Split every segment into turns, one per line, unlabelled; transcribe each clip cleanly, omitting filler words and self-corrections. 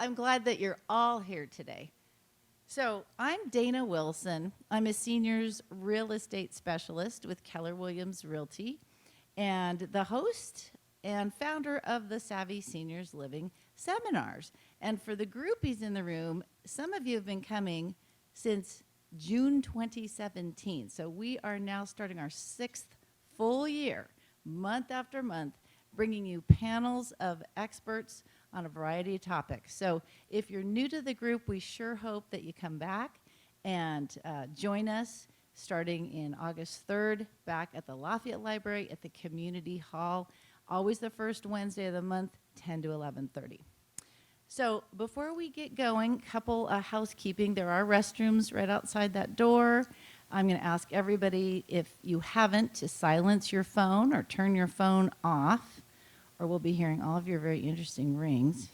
I'm glad that you're all here today. So I'm Dayna Wilson. I'm a seniors real estate specialist with Keller Williams Realty and the host and founder of the Savvy Seniors Living Seminars. And for the groupies in the room, some of you have been coming since June 2017. So we are now starting our 6th full year, month after month, bringing you panels of experts on a variety of topics. So if you're new to the group, we sure hope that you come back and join us starting in August 3rd, back at the Lafayette Library at the Community Hall, always the first Wednesday of the month, 10 to 11:30. So before we get going, couple housekeeping. There are restrooms right outside that door. I'm going to ask everybody, if you haven't, to silence your phone or turn your phone off, or we'll be hearing all of your very interesting rings.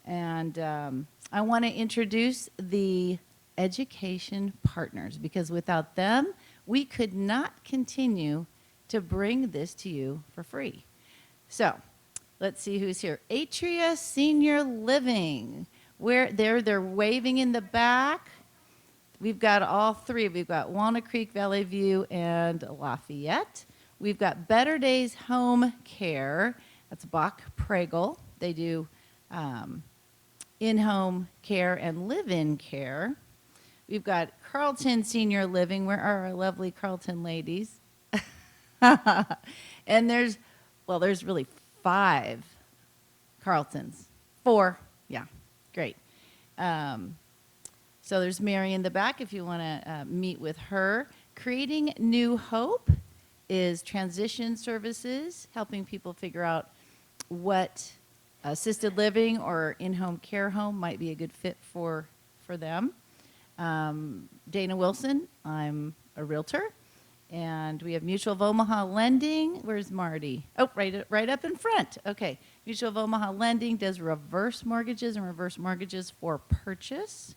And I want to introduce the education partners, because without them, we could not continue to bring this to you for free. So let's see who's here. Atria Senior Living. They're waving in the back. We've got all three. We've got Walnut Creek, Valley View, and Lafayette. We've got Better Days Home Care. That's Bach Pregel. They do in-home care and live-in care. We've got Carlton Senior Living. Where are our lovely Carlton ladies? And there's really 5 Carltons. 4, yeah, great. So there's Mary in the back if you want to meet with her. Creating New Hope is transition services, helping people figure out what assisted living or in-home care home might be a good fit for them. Dayna Wilson, I'm a realtor. And we have Mutual of Omaha Lending. Where's Marty? Oh, right up in front. Okay. Mutual of Omaha Lending does reverse mortgages and reverse mortgages for purchase.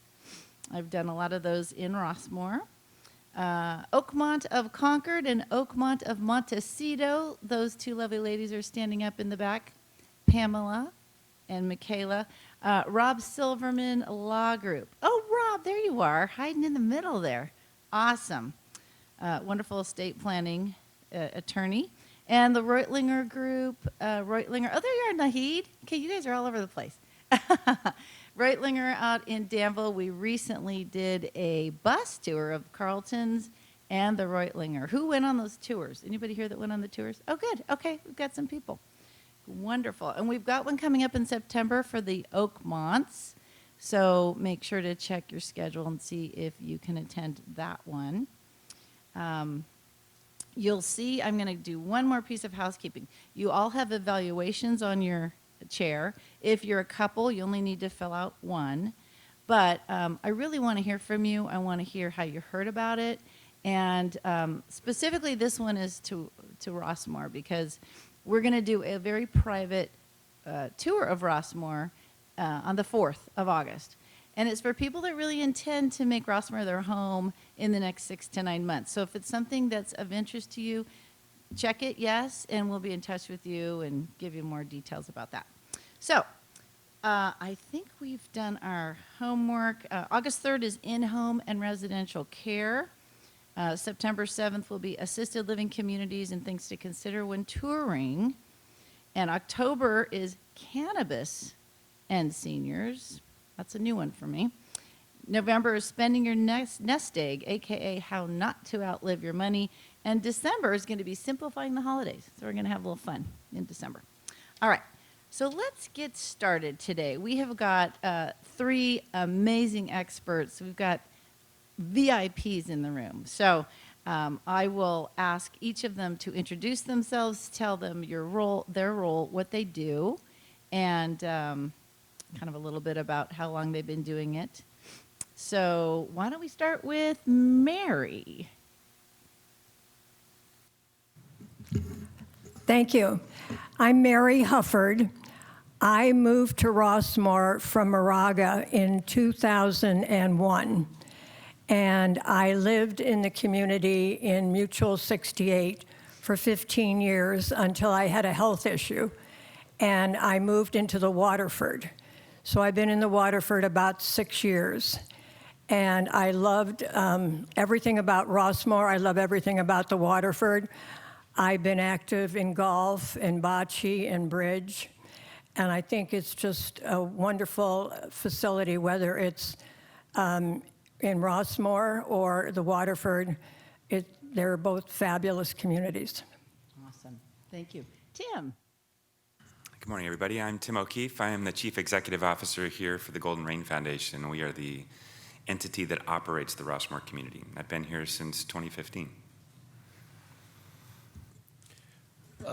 I've done a lot of those in Rossmoor. Oakmont of Concord and Oakmont of Montecito. Those 2 lovely ladies are standing up in the back. Pamela and Michaela. Rob Silverman Law Group. Oh, Rob, there you are, hiding in the middle there. Awesome. Wonderful estate planning attorney. And the Reutlinger Group, Reutlinger. Oh, there you are, Nahid. Okay, you guys are all over the place. Reutlinger out in Danville. We recently did a bus tour of Carlton's and the Reutlinger. Who went on those tours? Anybody here that went on the tours? Oh, good. Okay, we've got some people. Wonderful. And we've got one coming up in September for the Oakmonts. So make sure to check your schedule and see if you can attend that one. You'll see, I'm going to do one more piece of housekeeping. You all have evaluations on your chair. If you're a couple, you only need to fill out one. But I really want to hear from you. I want to hear how you heard about it. And specifically, this one is to Rossmoor, because we're going to do a very private tour of Rossmoor on the 4th of August. And it's for people that really intend to make Rossmoor their home in the next 6 to 9 months. So if it's something that's of interest to you, check it, yes, and we'll be in touch with you and give you more details about that. So I think we've done our homework. August 3rd is in-home and residential care. September 7th will be assisted living communities and things to consider when touring. And October is cannabis and seniors. That's a new one for me. November is spending your nest egg, AKA how not to outlive your money. And December is going to be simplifying the holidays. So we're going to have a little fun in December. All right. So let's get started today. We have got 3 amazing experts. We've got VIPs in the room. So I will ask each of them to introduce themselves, tell them their role, what they do, and kind of a little bit about how long they've been doing it. So why don't we start with Mary?
Thank you. I'm Mary Hufford. I moved to Rossmoor from Moraga in 2001. And I lived in the community in Mutual 68 for 15 years until I had a health issue. And I moved into the Waterford. So I've been in the Waterford about 6 years. And I loved everything about Rossmoor. I love everything about the Waterford. I've been active in golf and bocce and bridge. And I think it's just a wonderful facility, whether it's in Rossmoor or the Waterford. They're both fabulous communities.
Awesome. Thank you. Tim.
Good morning, everybody. I'm Tim O'Keefe. I am the Chief Executive Officer here for the Golden Rain Foundation. We are the entity that operates the Rossmoor community. I've been here since 2015.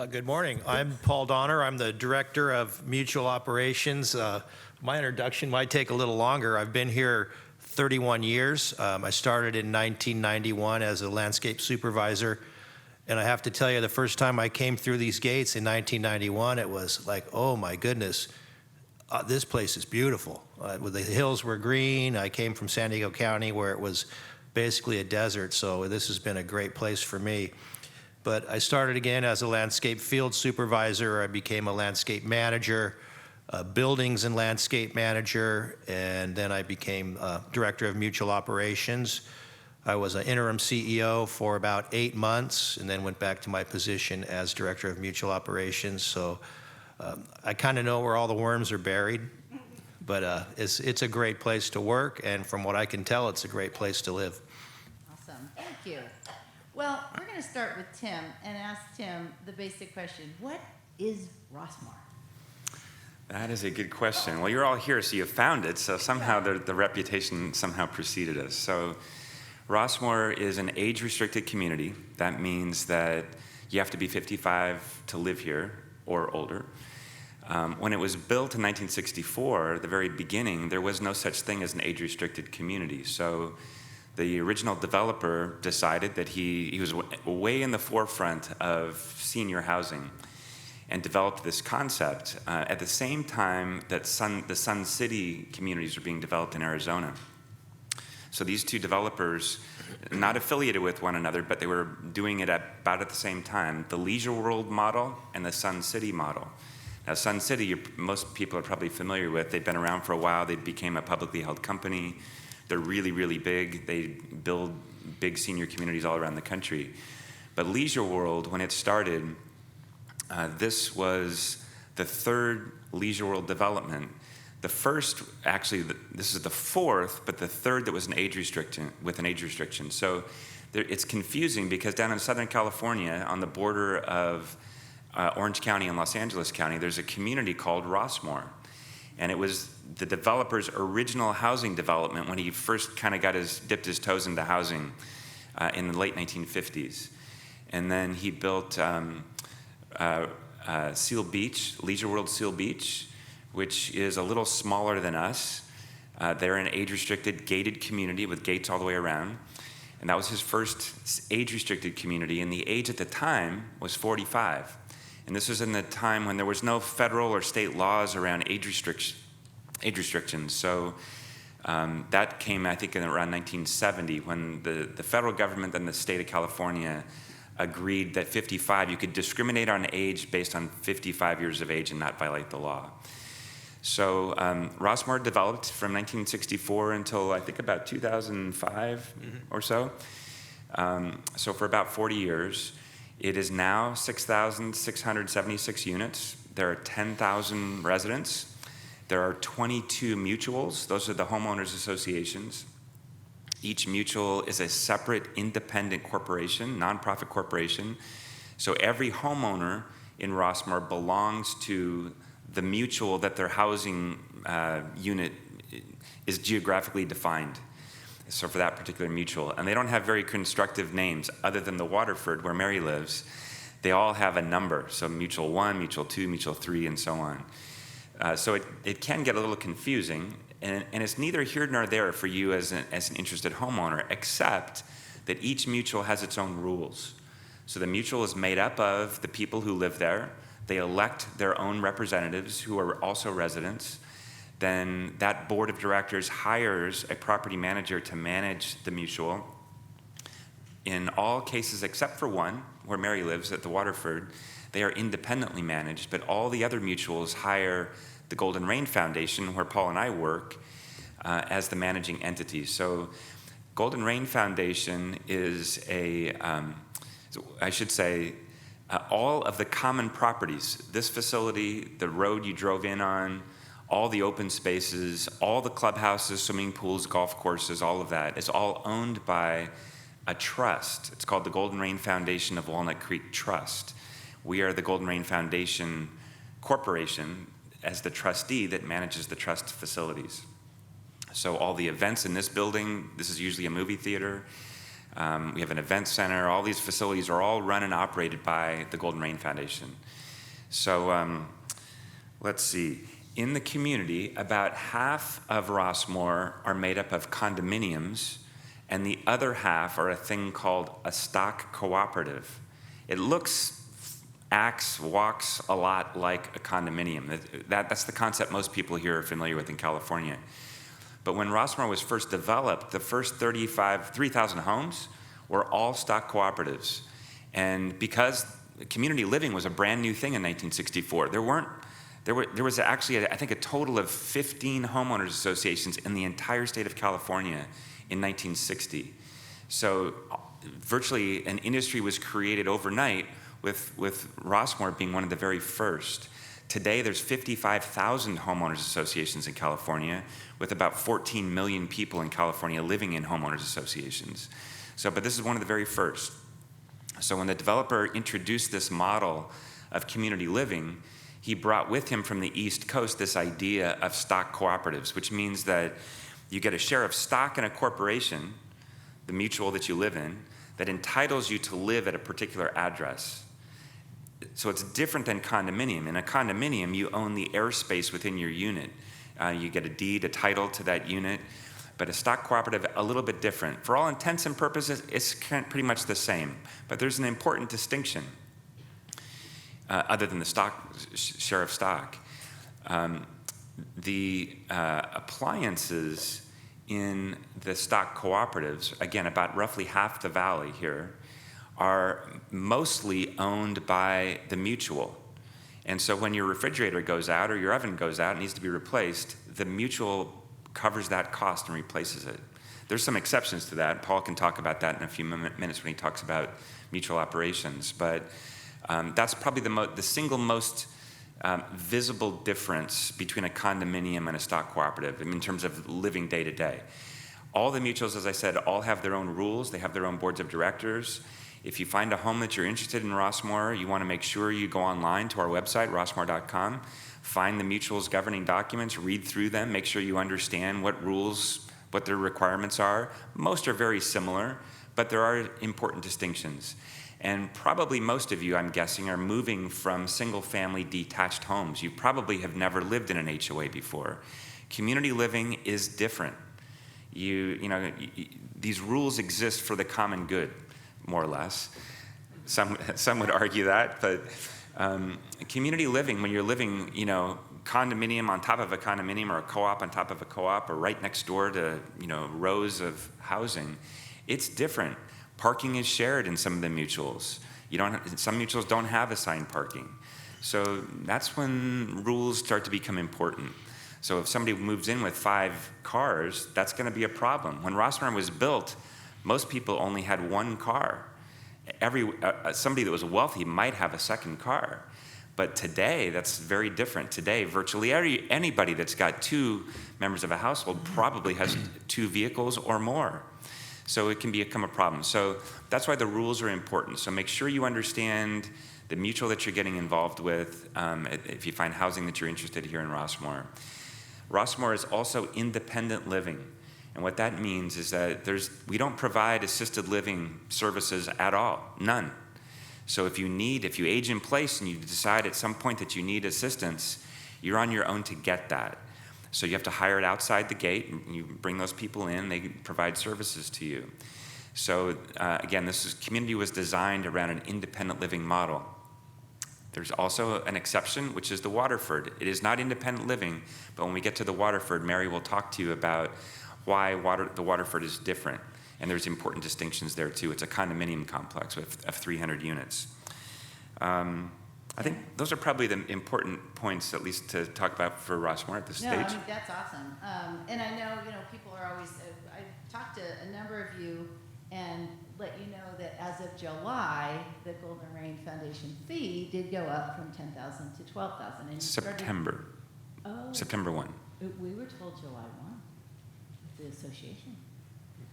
Good morning. I'm Paul Donner. I'm the Director of Mutual Operations. My introduction might take a little longer. I've been here 31 years. I started in 1991 as a landscape supervisor. And I have to tell you, the first time I came through these gates in 1991, it was like, oh my goodness, this place is beautiful. The hills were green. I came from San Diego County where it was basically a desert, so this has been a great place for me. But I started again as a landscape field supervisor. I became a landscape manager, a buildings and landscape manager, and then I became Director of Mutual Operations. I was an interim CEO for about 8 months and then went back to my position as Director of Mutual Operations. So I kind of know where all the worms are buried, but it's a great place to work, and from what I can tell, it's a great place to live.
Awesome. Thank you. Well, we're going to start with Tim and ask Tim the basic question. What is Rossmoor?
That is a good question. Well, you're all here, so you found it, so somehow the reputation somehow preceded us. So Rossmoor is an age-restricted community. That means that you have to be 55 to live here or older. When it was built in 1964, the very beginning, there was no such thing as an age-restricted community. So the original developer decided that he was way in the forefront of senior housing and developed this concept at the same time that the Sun City communities were being developed in Arizona. So these two developers, not affiliated with one another, but they were doing it about at the same time, the Leisure World model and the Sun City model. Now, Sun City, most people are probably familiar with. They've been around for a while. They became a publicly held company. They're really, really big. They build big senior communities all around the country. But Leisure World, when it started, this was the third Leisure World development. The first, actually, this is the fourth, but the third that was with an age restriction. So it's confusing because down in Southern California, on the border of Orange County and Los Angeles County, there's a community called Rossmoor. And it was the developer's original housing development when he first kind of dipped his toes into housing in the late 1950s. And then he built Seal Beach, Leisure World Seal Beach, which is a little smaller than us. They're an age-restricted, gated community with gates all the way around. And that was his first age-restricted community, and the age at the time was 45. And this was in the time when there was no federal or state laws around age restrictions. So that came, I think, in around 1970 when the federal government and the state of California agreed that 55, you could discriminate on age based on 55 years of age and not violate the law. So Rossmoor developed from 1964 until I think about 2005 or so. So for about 40 years. It is now 6,676 units. There are 10,000 residents. There are 22 mutuals. Those are the homeowners associations. Each mutual is a separate independent corporation, nonprofit corporation. So every homeowner in Rossmoor belongs to the mutual that their housing unit is geographically defined. So for that particular mutual. And they don't have very constructive names other than the Waterford where Mary lives. They all have a number. So Mutual 1, Mutual 2, Mutual 3, and so on. So it can get a little confusing. And it's neither here nor there for you as an interested homeowner, except that each mutual has its own rules. So the mutual is made up of the people who live there. They elect their own representatives who are also residents. Then that board of directors hires a property manager to manage the mutual. In all cases except for one, where Mary lives at the Waterford, they are independently managed, but all the other mutuals hire the Golden Rain Foundation, where Paul and I work as the managing entity. So Golden Rain Foundation is all of the common properties, this facility, the road you drove in on, all the open spaces, all the clubhouses, swimming pools, golf courses, all of that is all owned by a trust. It's called the Golden Rain Foundation of Walnut Creek Trust. We are the Golden Rain Foundation Corporation as the trustee that manages the trust facilities. So all the events in this building, this is usually a movie theater, we have an event center, all these facilities are all run and operated by the Golden Rain Foundation. So let's see. In the community, about half of Rossmoor are made up of condominiums, and the other half are a thing called a stock cooperative. It looks, acts, walks a lot like a condominium. That's the concept most people here are familiar with in California. But when Rossmoor was first developed, the first 3,000 homes were all stock cooperatives. And because community living was a brand new thing in 1964, there was actually, I think, a total of 15 homeowners associations in the entire state of California in 1960. So virtually an industry was created overnight with Rossmoor being one of the very first. Today, there's 55,000 homeowners associations in California, with about 14 million people in California living in homeowners associations. But this is one of the very first. So when the developer introduced this model of community living, he brought with him from the East Coast this idea of stock cooperatives, which means that you get a share of stock in a corporation, the mutual that you live in, that entitles you to live at a particular address. So it's different than condominium. In a condominium, you own the airspace within your unit. You get a deed, a title to that unit. But a stock cooperative, a little bit different. For all intents and purposes, it's pretty much the same. But there's an important distinction, other than the share of stock. The appliances in the stock cooperatives, again, about roughly half the valley here, are mostly owned by the mutual. And so when your refrigerator goes out or your oven goes out and needs to be replaced, the mutual covers that cost and replaces it. There's some exceptions to that. Paul can talk about that in a few minutes when he talks about mutual operations. But that's probably the single most visible difference between a condominium and a stock cooperative in terms of living day to day. All the mutuals, as I said, all have their own rules. They have their own boards of directors. If you find a home that you're interested in Rossmoor, you want to make sure you go online to our website, rossmoor.com, find the mutual's governing documents, read through them, make sure you understand what rules, what their requirements are. Most are very similar, but there are important distinctions. And probably most of you, I'm guessing, are moving from single-family detached homes. You probably have never lived in an HOA before. Community living is different. These rules exist for the common good, more or less. Some would argue that, but community living, when you're living, condominium on top of a condominium or a co-op on top of a co-op or right next door to, rows of housing, it's different. Parking is shared in some of the mutuals. Some mutuals don't have assigned parking. So that's when rules start to become important. So if somebody moves in with 5 cars, that's going to be a problem. When Rossmoor was built, most people only had 1 car. Somebody that was wealthy might have a second car. But today, that's very different. Today, virtually anybody that's got 2 members of a household probably has 2 vehicles or more. So it can become a problem. So that's why the rules are important. So make sure you understand the mutual that you're getting involved with if you find housing that you're interested here in Rossmoor. Rossmoor is also independent living. And what that means is that we don't provide assisted living services at all, none. So if you age in place and you decide at some point that you need assistance, you're on your own to get that. So you have to hire it outside the gate, and you bring those people in, they provide services to you. So again, community was designed around an independent living model. There's also an exception, which is the Waterford. It is not independent living, but when we get to the Waterford, Mary will talk to you about why the Waterford is different. And there's important distinctions there too. It's a condominium complex of 300 units. I think those are probably the important points, at least to talk about for Rossmoor at this
No,
stage.
I mean, that's awesome. And I know, people are always, I talked to a number of you and let you know that as of July, the Golden Rain Foundation fee did go up from $10,000 to $12,000. And you started-
September.
Oh.
September 1.
We were told July 1, the association.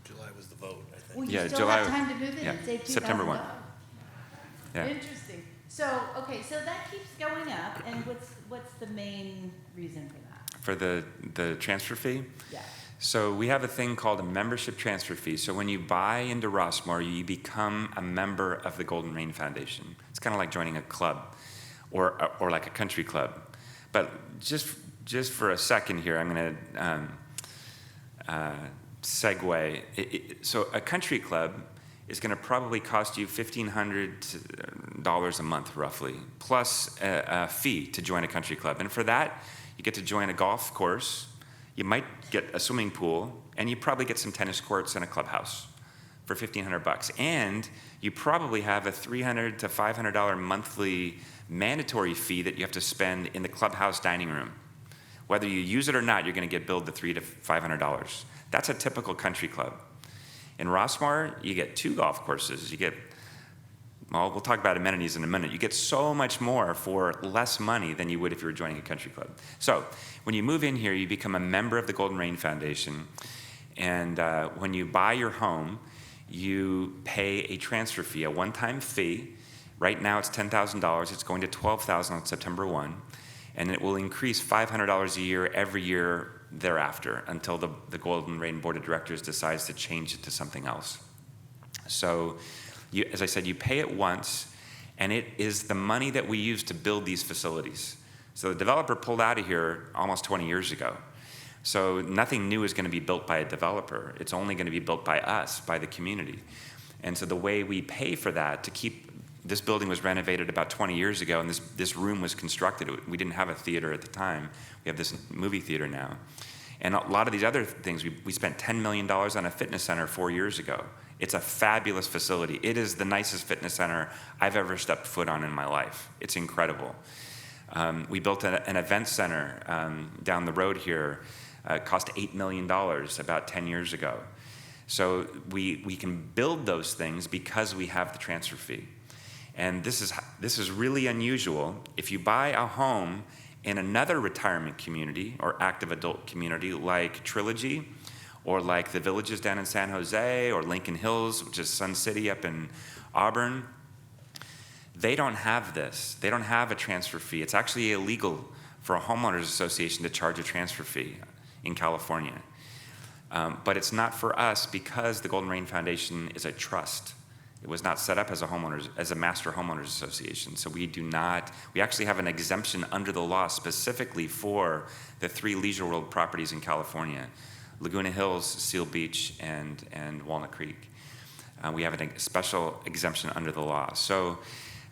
July was the vote, I think.
Well, you
Yeah,
still
July-
have time to move in
yeah,
and save $2,000.
September 1. Yeah.
Interesting. So, okay, so that keeps going up, and what's the main reason for that?
For the transfer fee?
Yeah.
So we have a thing called a membership transfer fee. So when you buy into Rossmoor, you become a member of the Golden Rain Foundation. It's kind of like joining a club or like a country club. But just for a second here, I'm going to segue. So a country club is going to probably cost you $1,500 a month, roughly, plus a fee to join a country club. And for that, you get to join a golf course, you might get a swimming pool, and you probably get some tennis courts and a clubhouse for $1,500. And you probably have a $300 to $500 monthly mandatory fee that you have to spend in the clubhouse dining room. Whether you use it or not, you're going to get billed the $300 to $500. That's a typical country club. In Rossmoor, you get 2 golf courses. You get, well, we'll talk about amenities in a minute. You get so much more for less money than you would if you were joining a country club. So when you move in here, you become a member of the Golden Rain Foundation. And when you buy your home, you pay a transfer fee, a one-time fee. Right now it's $10,000. It's going to $12,000 on September 1. And it will increase $500 a year every year thereafter until the Golden Rain Board of Directors decides to change it to something else. So, as I said, you pay it once, and it is the money that we use to build these facilities. So the developer pulled out of here almost 20 years ago. So nothing new is going to be built by a developer. It's only going to be built by us, by the community. And so the way we pay for that to keep, this building was renovated about 20 years ago, and this room was constructed. We didn't have a theater at the time. We have this movie theater now. And a lot of these other things, we spent $10 million on a fitness center 4 years ago. It's a fabulous facility. It is the nicest fitness center I've ever stepped foot on in my life. It's incredible. We built an event center down the road here. It cost $8 million about 10 years ago. So we can build those things because we have the transfer fee. And this is really unusual. If you buy a home in another retirement community or active adult community like Trilogy, or like the Villages down in San Jose, or Lincoln Hills, which is Sun City up in Auburn, they don't have this. They don't have a transfer fee. It's actually illegal for a homeowners association to charge a transfer fee in California. But it's not for us because the Golden Rain Foundation is a trust. It was not set up as a master homeowners association. So we actually have an exemption under the law specifically for the 3 Leisure World properties in California: Laguna Hills, Seal Beach, and Walnut Creek. We have a special exemption under the law. So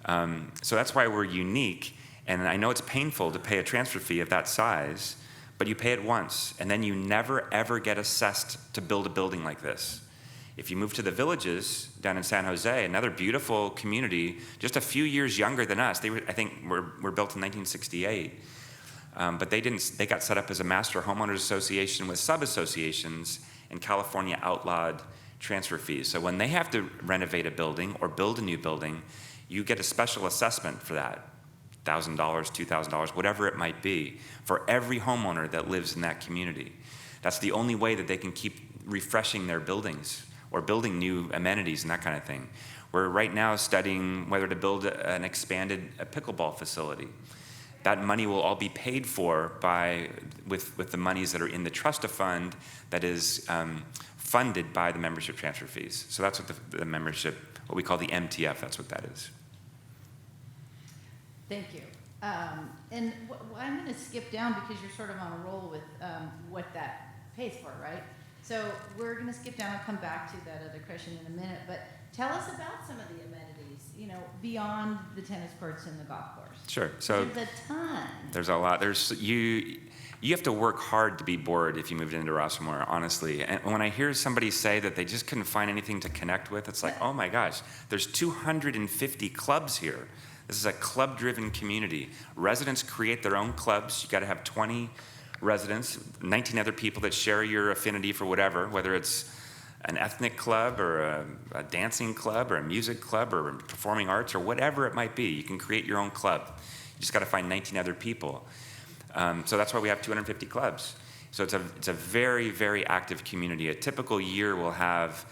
that's why we're unique. And I know it's painful to pay a transfer fee of that size, but you pay it once, and then you never, ever get assessed to build a building like this. If you move to the Villages down in San Jose, another beautiful community, just a few years younger than us, I think were built in 1968. But they got set up as a master homeowners association with sub-associations, and California outlawed transfer fees. So when they have to renovate a building or build a new building, you get a special assessment for that, $1,000, $2,000, whatever it might be, for every homeowner that lives in that community. That's the only way that they can keep refreshing their buildings or building new amenities and that kind of thing. We're right now studying whether to build an expanded pickleball facility. That money will all be paid for with the monies that are in the trust fund that is funded by the membership transfer fees. So that's what the membership, what we call the MTF, that's what that is.
Thank you. And I'm going to skip down because you're sort of on a roll with what that pays for, right? So we're going to skip down. I'll come back to that other question in a minute. But tell us about some of the amenities, beyond the tennis courts and the golf course.
Sure. So
there's a ton.
There's a lot. You have to work hard to be bored if you moved into Rossmoor, honestly. And when I hear somebody say that they just couldn't find anything to connect with, it's like, oh my gosh, there's 250 clubs here. This is a club-driven community. Residents create their own clubs. You got to have 20 residents, 19 other people that share your affinity for whatever, whether it's an ethnic club or a dancing club or a music club or performing arts or whatever it might be. You can create your own club. You just got to find 19 other people. So that's why we have 250 clubs. So it's a very, very active community. A typical year will have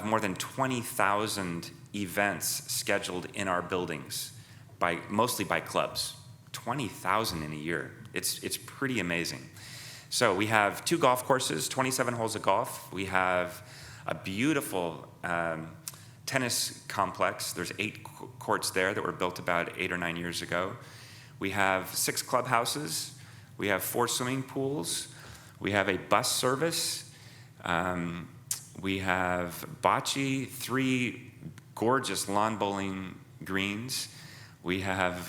more than 20,000 events scheduled in our buildings, mostly by clubs. 20,000 in a year. It's pretty amazing. So we have 2 golf courses, 27 holes of golf. We have a beautiful tennis complex. There's 8 courts there that were built about 8 or 9 years ago. We have 6 clubhouses. We have 4 swimming pools. We have a bus service. We have bocce, 3 gorgeous lawn bowling greens. We have,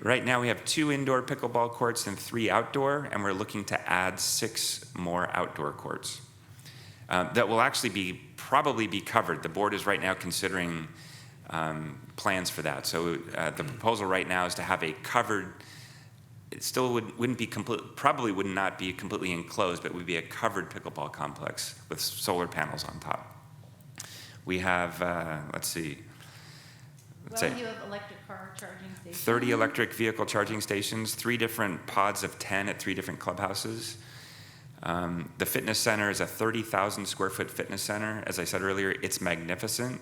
right now we have 2 indoor pickleball courts and 3 outdoor, and we're looking to add 6 more outdoor courts. That will actually probably be covered. The board is right now considering plans for that. So the proposal right now is to have a covered, it still wouldn't be probably would not be completely enclosed, but would be a covered pickleball complex with solar panels on top. We have, let's see.
You have electric car charging stations.
30 electric vehicle charging stations, 3 different pods of 10 at 3 different clubhouses. The fitness center is a 30,000 square foot fitness center. As I said earlier, it's magnificent.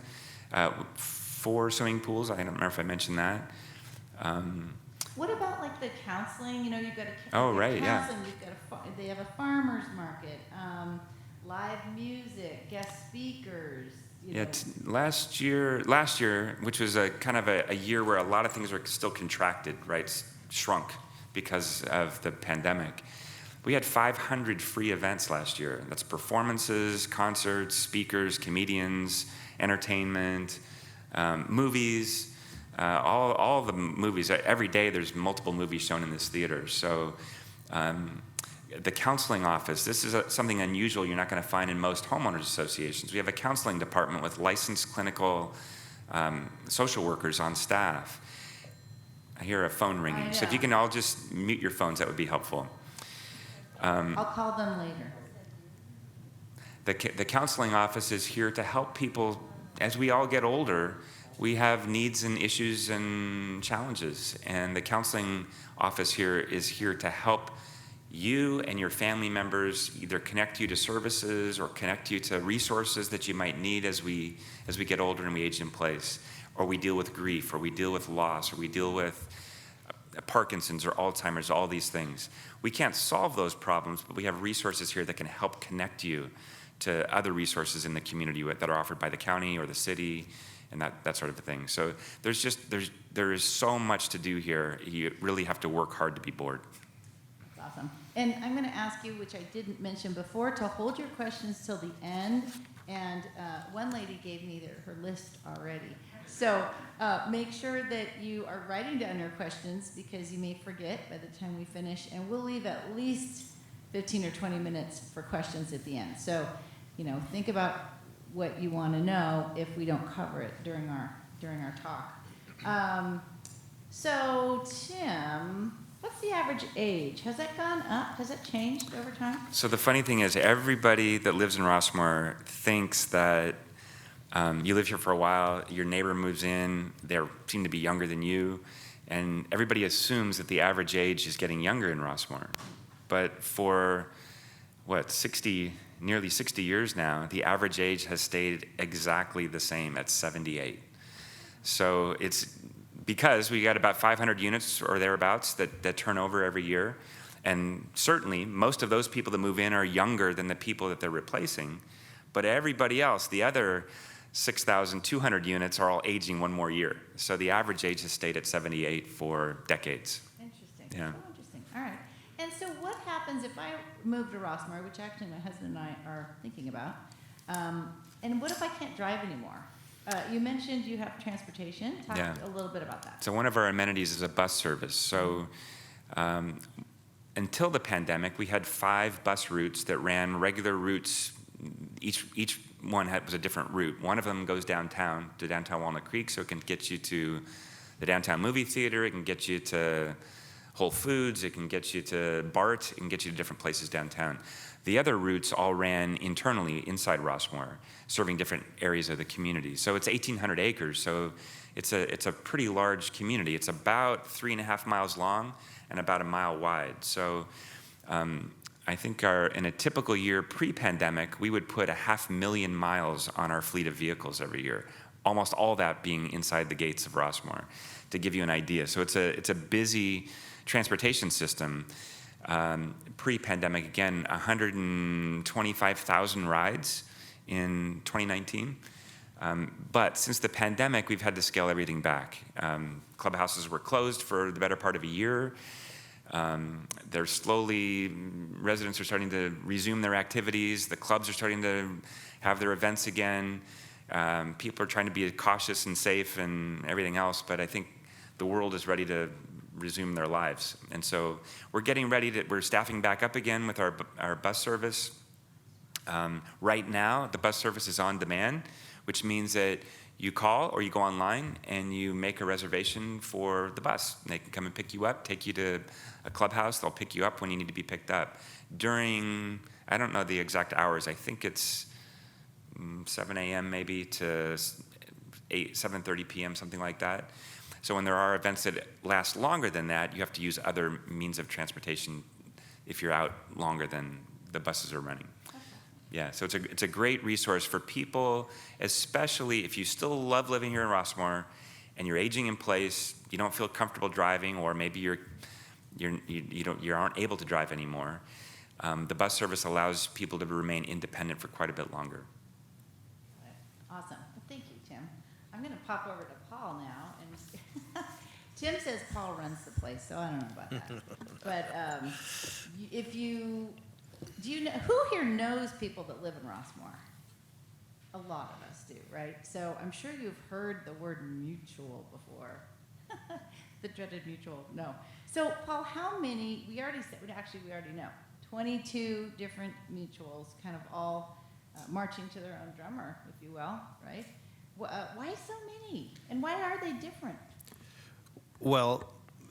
4 swimming pools. I don't remember if I mentioned that.
What about like the counseling? You know, you've got a
Right, yeah.
You've got they have a farmer's market, live music, guest speakers.
Yeah, last year, which was a kind of a year where a lot of things were still contracted, right, shrunk because of the pandemic. We had 500 free events last year. That's performances, concerts, speakers, comedians, entertainment, movies, all the movies. Every day there's multiple movies shown in this theater. So the counseling office, this is something unusual you're not going to find in most homeowners associations. We have a counseling department with licensed clinical social workers on staff. I hear a phone ringing. So if you can all just mute your phones, that would be helpful.
I'll call them later.
The counseling office is here to help people. As we all get older, we have needs and issues and challenges. And the counseling office here is here to help you and your family members either connect you to services or connect you to resources that you might need as we get older and we age in place, or we deal with grief, or we deal with loss, or we deal with Parkinson's or Alzheimer's, all these things. We can't solve those problems, but we have resources here that can help connect you to other resources in the community that are offered by the county or the city and that sort of thing. So there is so much to do here. You really have to work hard to be bored.
Awesome. And I'm going to ask you, which I didn't mention before, to hold your questions till the end. And one lady gave me her list already. So make sure that you are writing down your questions because you may forget by the time we finish. And we'll leave at least 15 or 20 minutes for questions at the end. So, think about what you want to know if we don't cover it during our talk. So, Tim, what's the average age? Has that gone up? Has that changed over time?
So the funny thing is, everybody that lives in Rossmoor thinks that you live here for a while, your neighbor moves in, they seem to be younger than you, and everybody assumes that the average age is getting younger in Rossmoor. But for, nearly 60 years now, the average age has stayed exactly the same at 78. So it's because we got about 500 units or thereabouts that turn over every year. And certainly, most of those people that move in are younger than the people that they're replacing. But everybody else, the other 6,200 units, are all aging one more year. So the average age has stayed at 78 for decades.
Interesting.
Yeah.
So interesting. All right. And so what happens if I move to Rossmoor, which actually my husband and I are thinking about, and what if I can't drive anymore? You mentioned you have transportation. Talk a little bit about that.
So one of our amenities is a bus service. So until the pandemic, we had 5 bus routes that ran regular routes each one was a different route. One of them goes downtown to downtown Walnut Creek, so it can get you to the downtown movie theater, it can get you to Whole Foods, it can get you to BART, it can get you to different places downtown. The other routes all ran internally inside Rossmoor, serving different areas of the community. So it's 1,800 acres, so it's a pretty large community. It's about 3.5 miles long and about a mile wide. So I think in a typical year pre-pandemic, we would put 500,000 miles on our fleet of vehicles every year, almost all that being inside the gates of Rossmoor, to give you an idea. So it's a busy transportation system. Pre-pandemic, again, 125,000 rides in 2019. But since the pandemic, we've had to scale everything back. Clubhouses were closed for the better part of a year. Residents are starting to resume their activities. The clubs are starting to have their events again. People are trying to be cautious and safe and everything else, but I think the world is ready to resume their lives. And so we're getting ready we're staffing back up again with our bus service. Right now, the bus service is on demand, which means that you call or you go online and you make a reservation for the bus. They can come and pick you up, take you to a clubhouse. They'll pick you up when you need to be picked up. During, I don't know the exact hours, I think it's 7 a.m. maybe to 7:30 p.m., something like that. So when there are events that last longer than that, you have to use other means of transportation if you're out longer than the buses are running. Yeah, so it's a great resource for people, especially if you still love living here in Rossmoor and you're aging in place, you don't feel comfortable driving, or maybe you aren't able to drive anymore. The bus service allows people to remain independent for quite a bit longer.
Awesome. Well, thank you, Tim. I'm going to pop over to Paul now. And Tim says Paul runs the place, so I don't know about that. But do you know, who here knows people that live in Rossmoor? A lot of us do, right? So I'm sure you've heard the word mutual before. The dreaded mutual, no. So Paul, how many, we already know, 22 different mutuals, kind of all marching to their own drummer, if you will, right? Why so many? And why are they different?
Well,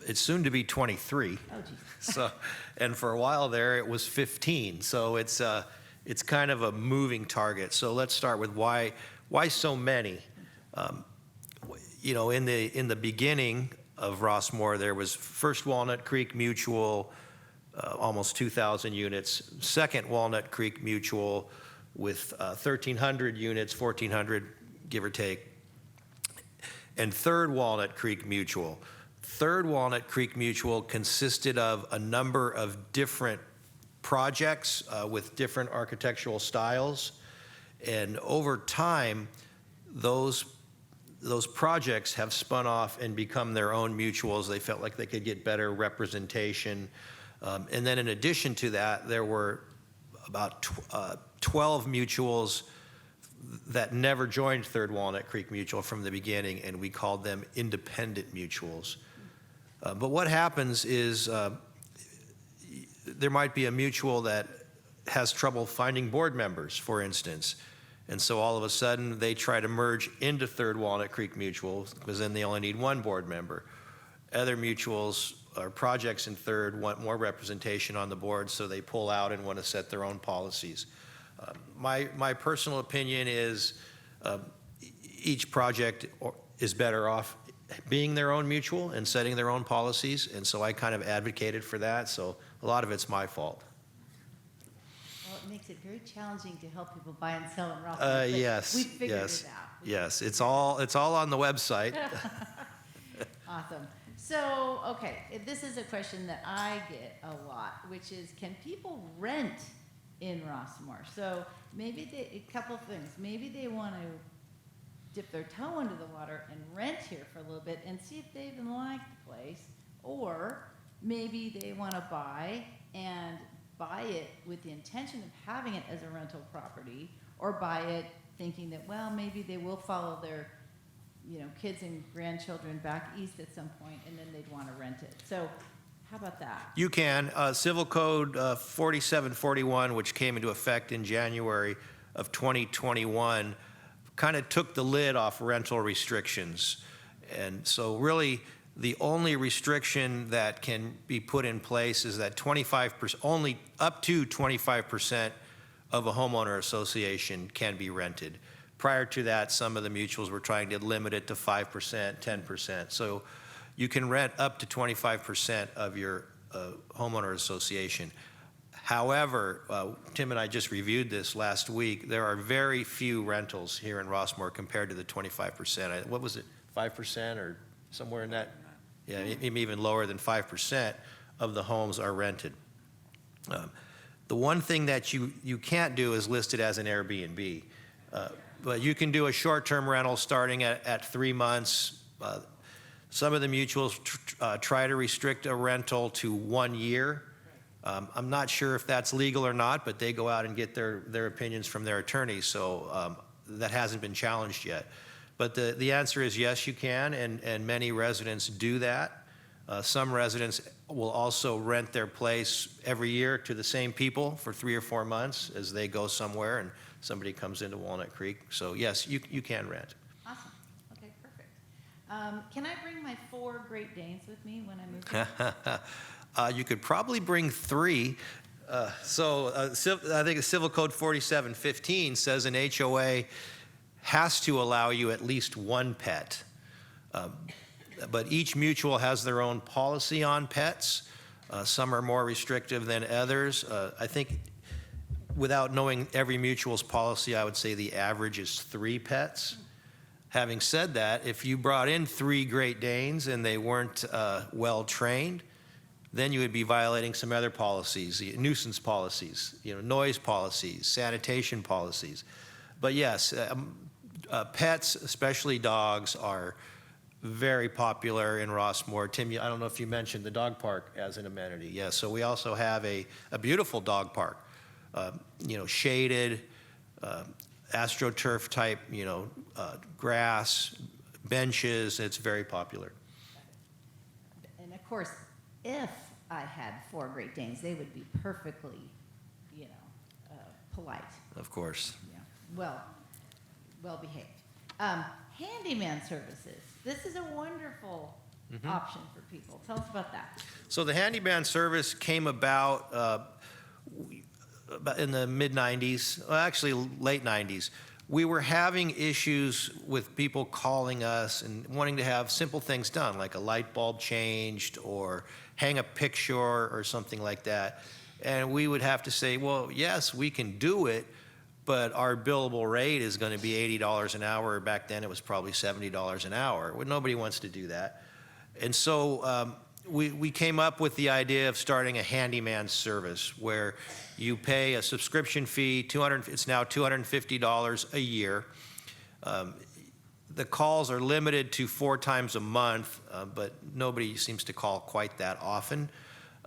it's soon to be 23.
Oh, geez.
So, and for a while there, it was 15. So it's kind of a moving target. So let's start with why so many. In the beginning of Rossmoor, there was first Walnut Creek Mutual, almost 2,000 units. Second Walnut Creek Mutual with 1,300 units, 1,400 give or take. And third Walnut Creek Mutual. Third Walnut Creek Mutual consisted of a number of different projects with different architectural styles. And over time, those projects have spun off and become their own mutuals. They felt like they could get better representation. And then in addition to that, there were about 12 mutuals that never joined Third Walnut Creek Mutual from the beginning, and we called them independent mutuals. But what happens is there might be a mutual that has trouble finding board members, for instance. And so all of a sudden they try to merge into Third Walnut Creek Mutual because then they only need one board member. Other mutuals or projects in Third want more representation on the board, so they pull out and want to set their own policies. My personal opinion is each project is better off being their own mutual and setting their own policies, and so I kind of advocated for that, so a lot of it's my fault.
Well, it makes it very challenging to help people buy and sell in Rossmoor.
Yes,
we figured
yes,
it out.
yes. It's all on the website.
Awesome. So, okay, this is a question that I get a lot, which is, can people rent in Rossmoor? So maybe a couple things. Maybe they want to dip their toe into the water and rent here for a little bit and see if they even like the place, or maybe they want to buy it with the intention of having it as a rental property, or buy it thinking that, well, maybe they will follow their kids and grandchildren back east at some point, and then they'd want to rent it. So how about that?
You can. Civil Code 4741, which came into effect in January, of 2021 kind of took the lid off rental restrictions. And so really, the only restriction that can be put in place is that 25%, only up to 25% of a homeowner association can be rented. Prior to that, some of the mutuals were trying to limit it to 5%, 10%. So you can rent up to 25% of your homeowner association. However, Tim and I just reviewed this last week. There are very few rentals here in Rossmoor compared to the 25%. What was it, 5% or somewhere in that? Yeah, even lower than 5% of the homes are rented. The one thing that you can't do is list it as an Airbnb. But you can do a short-term rental starting at 3 months. Some of the mutuals try to restrict a rental to 1 year. I'm not sure if that's legal or not, but they go out and get their opinions from their attorneys, so that hasn't been challenged yet. But the answer is yes, you can, and many residents do that. Some residents will also rent their place every year to the same people for 3 or 4 months as they go somewhere and somebody comes into Walnut Creek. So yes, you can rent.
Awesome. Okay, perfect. Can I bring my 4 Great Danes with me when I move here?
You could probably bring 3. I think Civil Code 4715 says an HOA has to allow you at least 1 pet. But each mutual has their own policy on pets. Some are more restrictive than others. I think without knowing every mutual's policy, I would say the average is 3 pets. Having said that, if you brought in 3 Great Danes and they weren't well trained, then you would be violating some other policies, nuisance policies, noise policies, sanitation policies. But yes, pets, especially dogs, are very popular in Rossmoor. Tim, I don't know if you mentioned the dog park as an amenity. Yes, so we also have a beautiful dog park, shaded, AstroTurf type, grass, benches. It's very popular.
And of course, if I had 4 Great Danes, they would be perfectly, polite.
Of course.
Yeah, well behaved. Handyman Services. This is a wonderful option for people. Tell us about that.
So the handyman service came about in the mid-'90s, well, actually late '90s. We were having issues with people calling us and wanting to have simple things done, like a light bulb changed or hang a picture or something like that. And we would have to say, well, yes, we can do it, but our billable rate is going to be $80 an hour. Back then it was probably $70 an hour. Well, nobody wants to do that. And so we came up with the idea of starting a handyman service where you pay a subscription fee, it's now $250 a year. The calls are limited to 4 times a month, but nobody seems to call quite that often.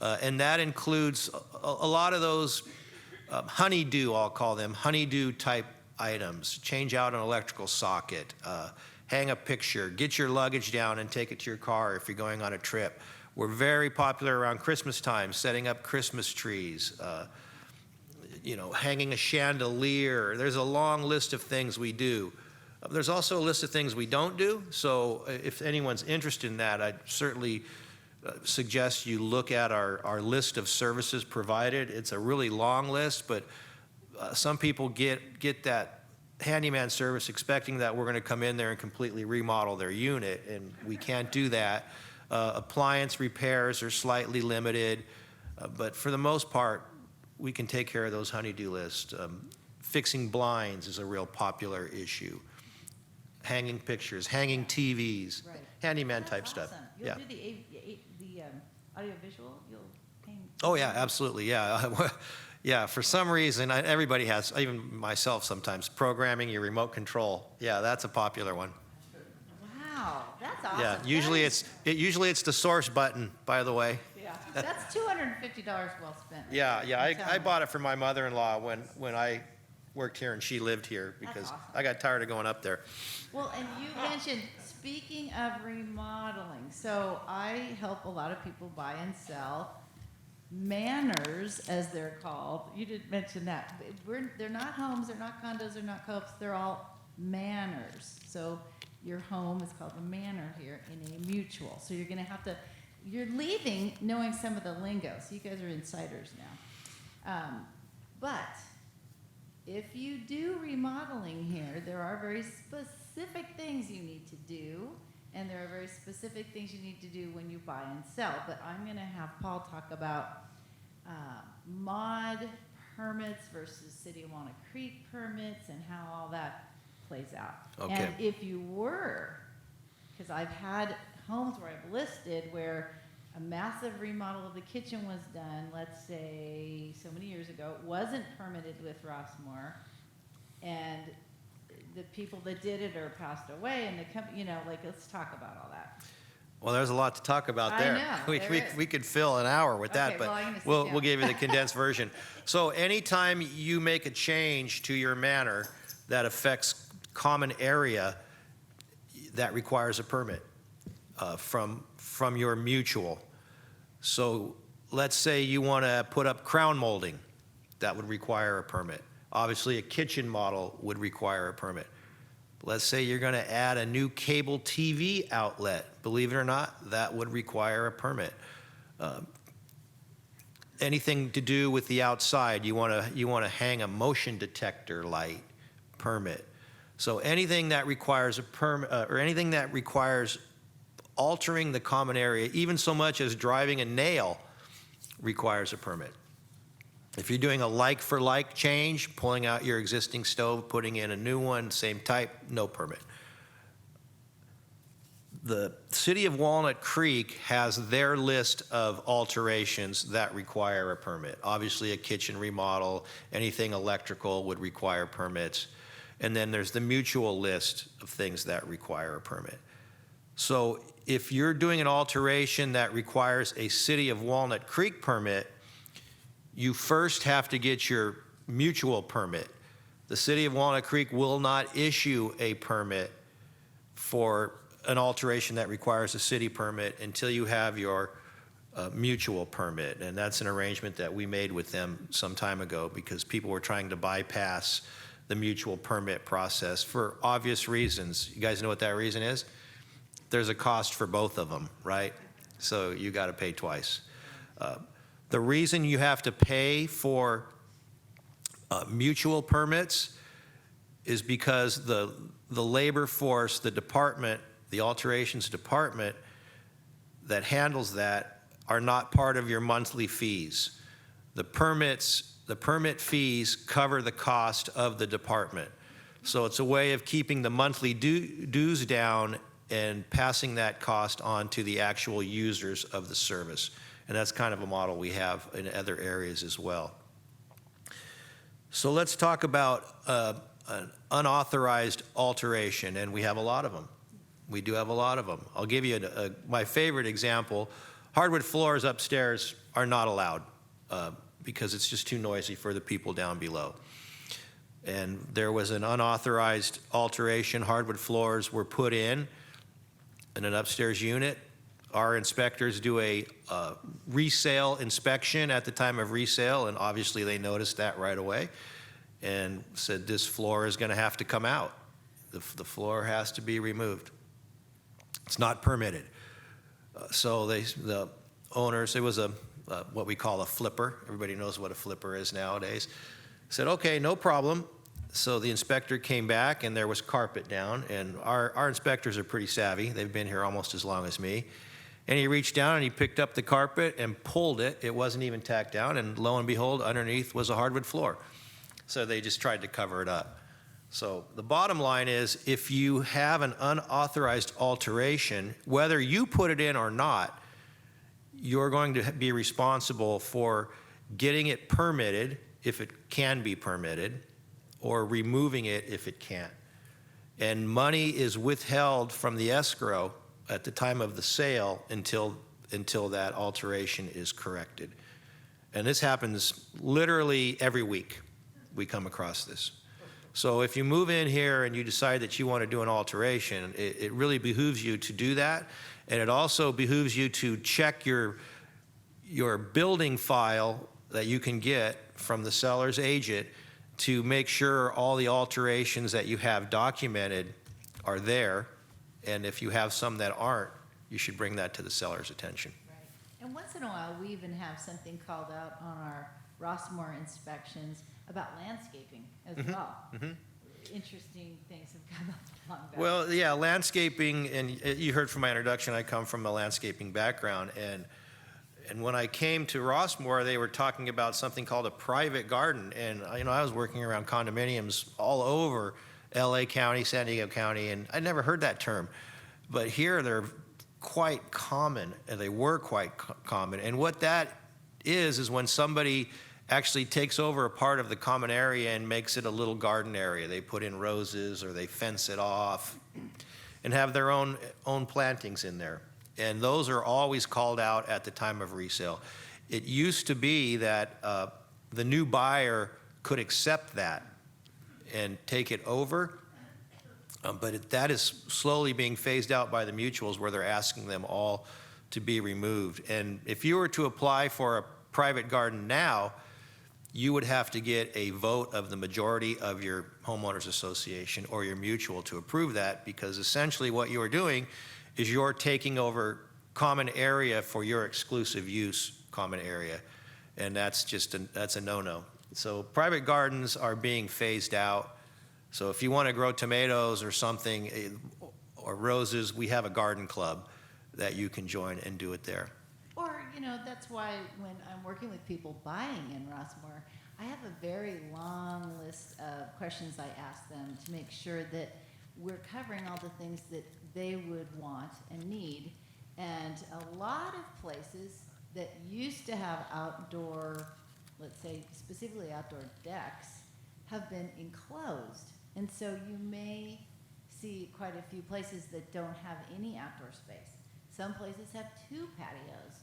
And that includes a lot of those honeydew, I'll call them, honeydew type items. Change out an electrical socket, hang a picture, get your luggage down and take it to your car if you're going on a trip. We're very popular around Christmas time, setting up Christmas trees, hanging a chandelier. There's a long list of things we do. There's also a list of things we don't do. So if anyone's interested in that, I'd certainly suggest you look at our list of services provided. It's a really long list, but some people get that handyman service expecting that we're going to come in there and completely remodel their unit, and we can't do that. Appliance repairs are slightly limited, but for the most part, we can take care of those honeydew lists. Fixing blinds is a real popular issue. Hanging pictures, hanging TVs,
Right.
handyman
That's
type
awesome.
stuff.
You'll
Yeah.
do the audiovisual? You'll paint?
Oh yeah, absolutely. Yeah, yeah. For some reason, everybody has, even myself sometimes, programming your remote control. Yeah, that's a popular one.
Wow, that's awesome.
Yeah, usually it's the source button, by the way.
Yeah, that's $250 well spent.
Yeah,
I'm
I
telling
bought it for my mother-in-law when I worked here and she lived here because
awesome.
I got tired of going up there.
Well, and you mentioned, speaking of remodeling, so I help a lot of people buy and sell manors, as they're called. You didn't mention that. They're not homes, they're not condos, they're not co-ops, they're all manors. So your home is called a manor here in a mutual. So you're gonna have to, you're leaving knowing some of the lingo. So you guys are insiders now. But if you do remodeling here, there are very specific things you need to do, and there are very specific things you need to do when you buy and sell. But I'm going to have Paul talk about mod permits versus City of Walnut Creek permits and how all that plays out.
Okay.
And if you were, because I've had homes where I've listed where a massive remodel of the kitchen was done, let's say so many years ago, it wasn't permitted with Rossmoor, and the people that did it are passed away, and the company, you know, like, let's talk about all that.
Well, there's a lot to talk about
I
there.
know, there is.
We could fill an hour with that,
Okay,
but
well, I'm gonna sit
we'll
down.
give you the condensed version. So anytime you make a change to your manor that affects common area, that requires a permit from your mutual. So let's say you want to put up crown molding, that would require a permit. Obviously, a kitchen model would require a permit. Let's say you're going to add a new cable TV outlet. Believe it or not, that would require a permit. Anything to do with the outside, you want to hang a motion detector light, permit. So anything that requires a permit, or anything that requires altering the common area, even so much as driving a nail, requires a permit. If you're doing a like-for-like change, pulling out your existing stove, putting in a new one, same type, no permit. The City of Walnut Creek has their list of alterations that require a permit. Obviously, a kitchen remodel, anything electrical would require permits. And then there's the mutual list of things that require a permit. So if you're doing an alteration that requires a City of Walnut Creek permit, you first have to get your mutual permit. The City of Walnut Creek will not issue a permit for an alteration that requires a city permit until you have your mutual permit. And that's an arrangement that we made with them some time ago because people were trying to bypass the mutual permit process for obvious reasons. You guys know what that reason is? There's a cost for both of them, right? So you got to pay twice. The reason you have to pay for mutual permits is because the labor force, the department, the alterations department that handles that are not part of your monthly fees. The permit fees cover the cost of the department. So it's a way of keeping the monthly dues down and passing that cost on to the actual users of the service. And that's kind of a model we have in other areas as well. So let's talk about an unauthorized alteration, and we have a lot of them. We do have a lot of them. I'll give you my favorite example. Hardwood floors upstairs are not allowed because it's just too noisy for the people down below. And there was an unauthorized alteration. Hardwood floors were put in an upstairs unit. Our inspectors do a resale inspection at the time of resale, and obviously they noticed that right away and said this floor is going to have to come out. The floor has to be removed. It's not permitted. So the owners, it was what we call a flipper. Everybody knows what a flipper is nowadays. Said, okay, no problem. So the inspector came back and there was carpet down, and our inspectors are pretty savvy. They've been here almost as long as me. And he reached down and he picked up the carpet and pulled it. It wasn't even tacked down, and lo and behold, underneath was a hardwood floor. So they just tried to cover it up. So the bottom line is, if you have an unauthorized alteration, whether you put it in or not, you're going to be responsible for getting it permitted if it can be permitted, or removing it if it can't. And money is withheld from the escrow at the time of the sale until that alteration is corrected. And this happens literally every week. We come across this. So if you move in here and you decide that you want to do an alteration, it really behooves you to do that. And it also behooves you to check your your building file that you can get from the seller's agent to make sure all the alterations that you have documented are there. And if you have some that aren't, you should bring that to the seller's attention.
Right. And once in a while, we even have something called out on our Rossmoor inspections about landscaping as well. Interesting things have come up along that.
Well, yeah, landscaping, and you heard from my introduction, I come from a landscaping background, and when I came to Rossmoor, they were talking about something called a private garden, and I was working around condominiums all over LA County, San Diego County, and I never heard that term. But here they're quite common, and they were quite common. And what that is when somebody actually takes over a part of the common area and makes it a little garden area. They put in roses or they fence it off and have their own plantings in there. And those are always called out at the time of resale. It used to be that the new buyer could accept that and take it over, but that is slowly being phased out by the mutuals where they're asking them all to be removed. And if you were to apply for a private garden now, you would have to get a vote of the majority of your homeowners association or your mutual to approve that, because essentially what you are doing is you're taking over common area for your exclusive use common area, and that's a no-no. So private gardens are being phased out. So if you want to grow tomatoes or something, or roses, we have a garden club that you can join and do it there.
Or, that's why when I'm working with people buying in Rossmoor, I have a very long list of questions I ask them to make sure that we're covering all the things that they would want and need. And a lot of places that used to have outdoor, let's say specifically outdoor decks, have been enclosed. And so you may see quite a few places that don't have any outdoor space. Some places have 2 patios.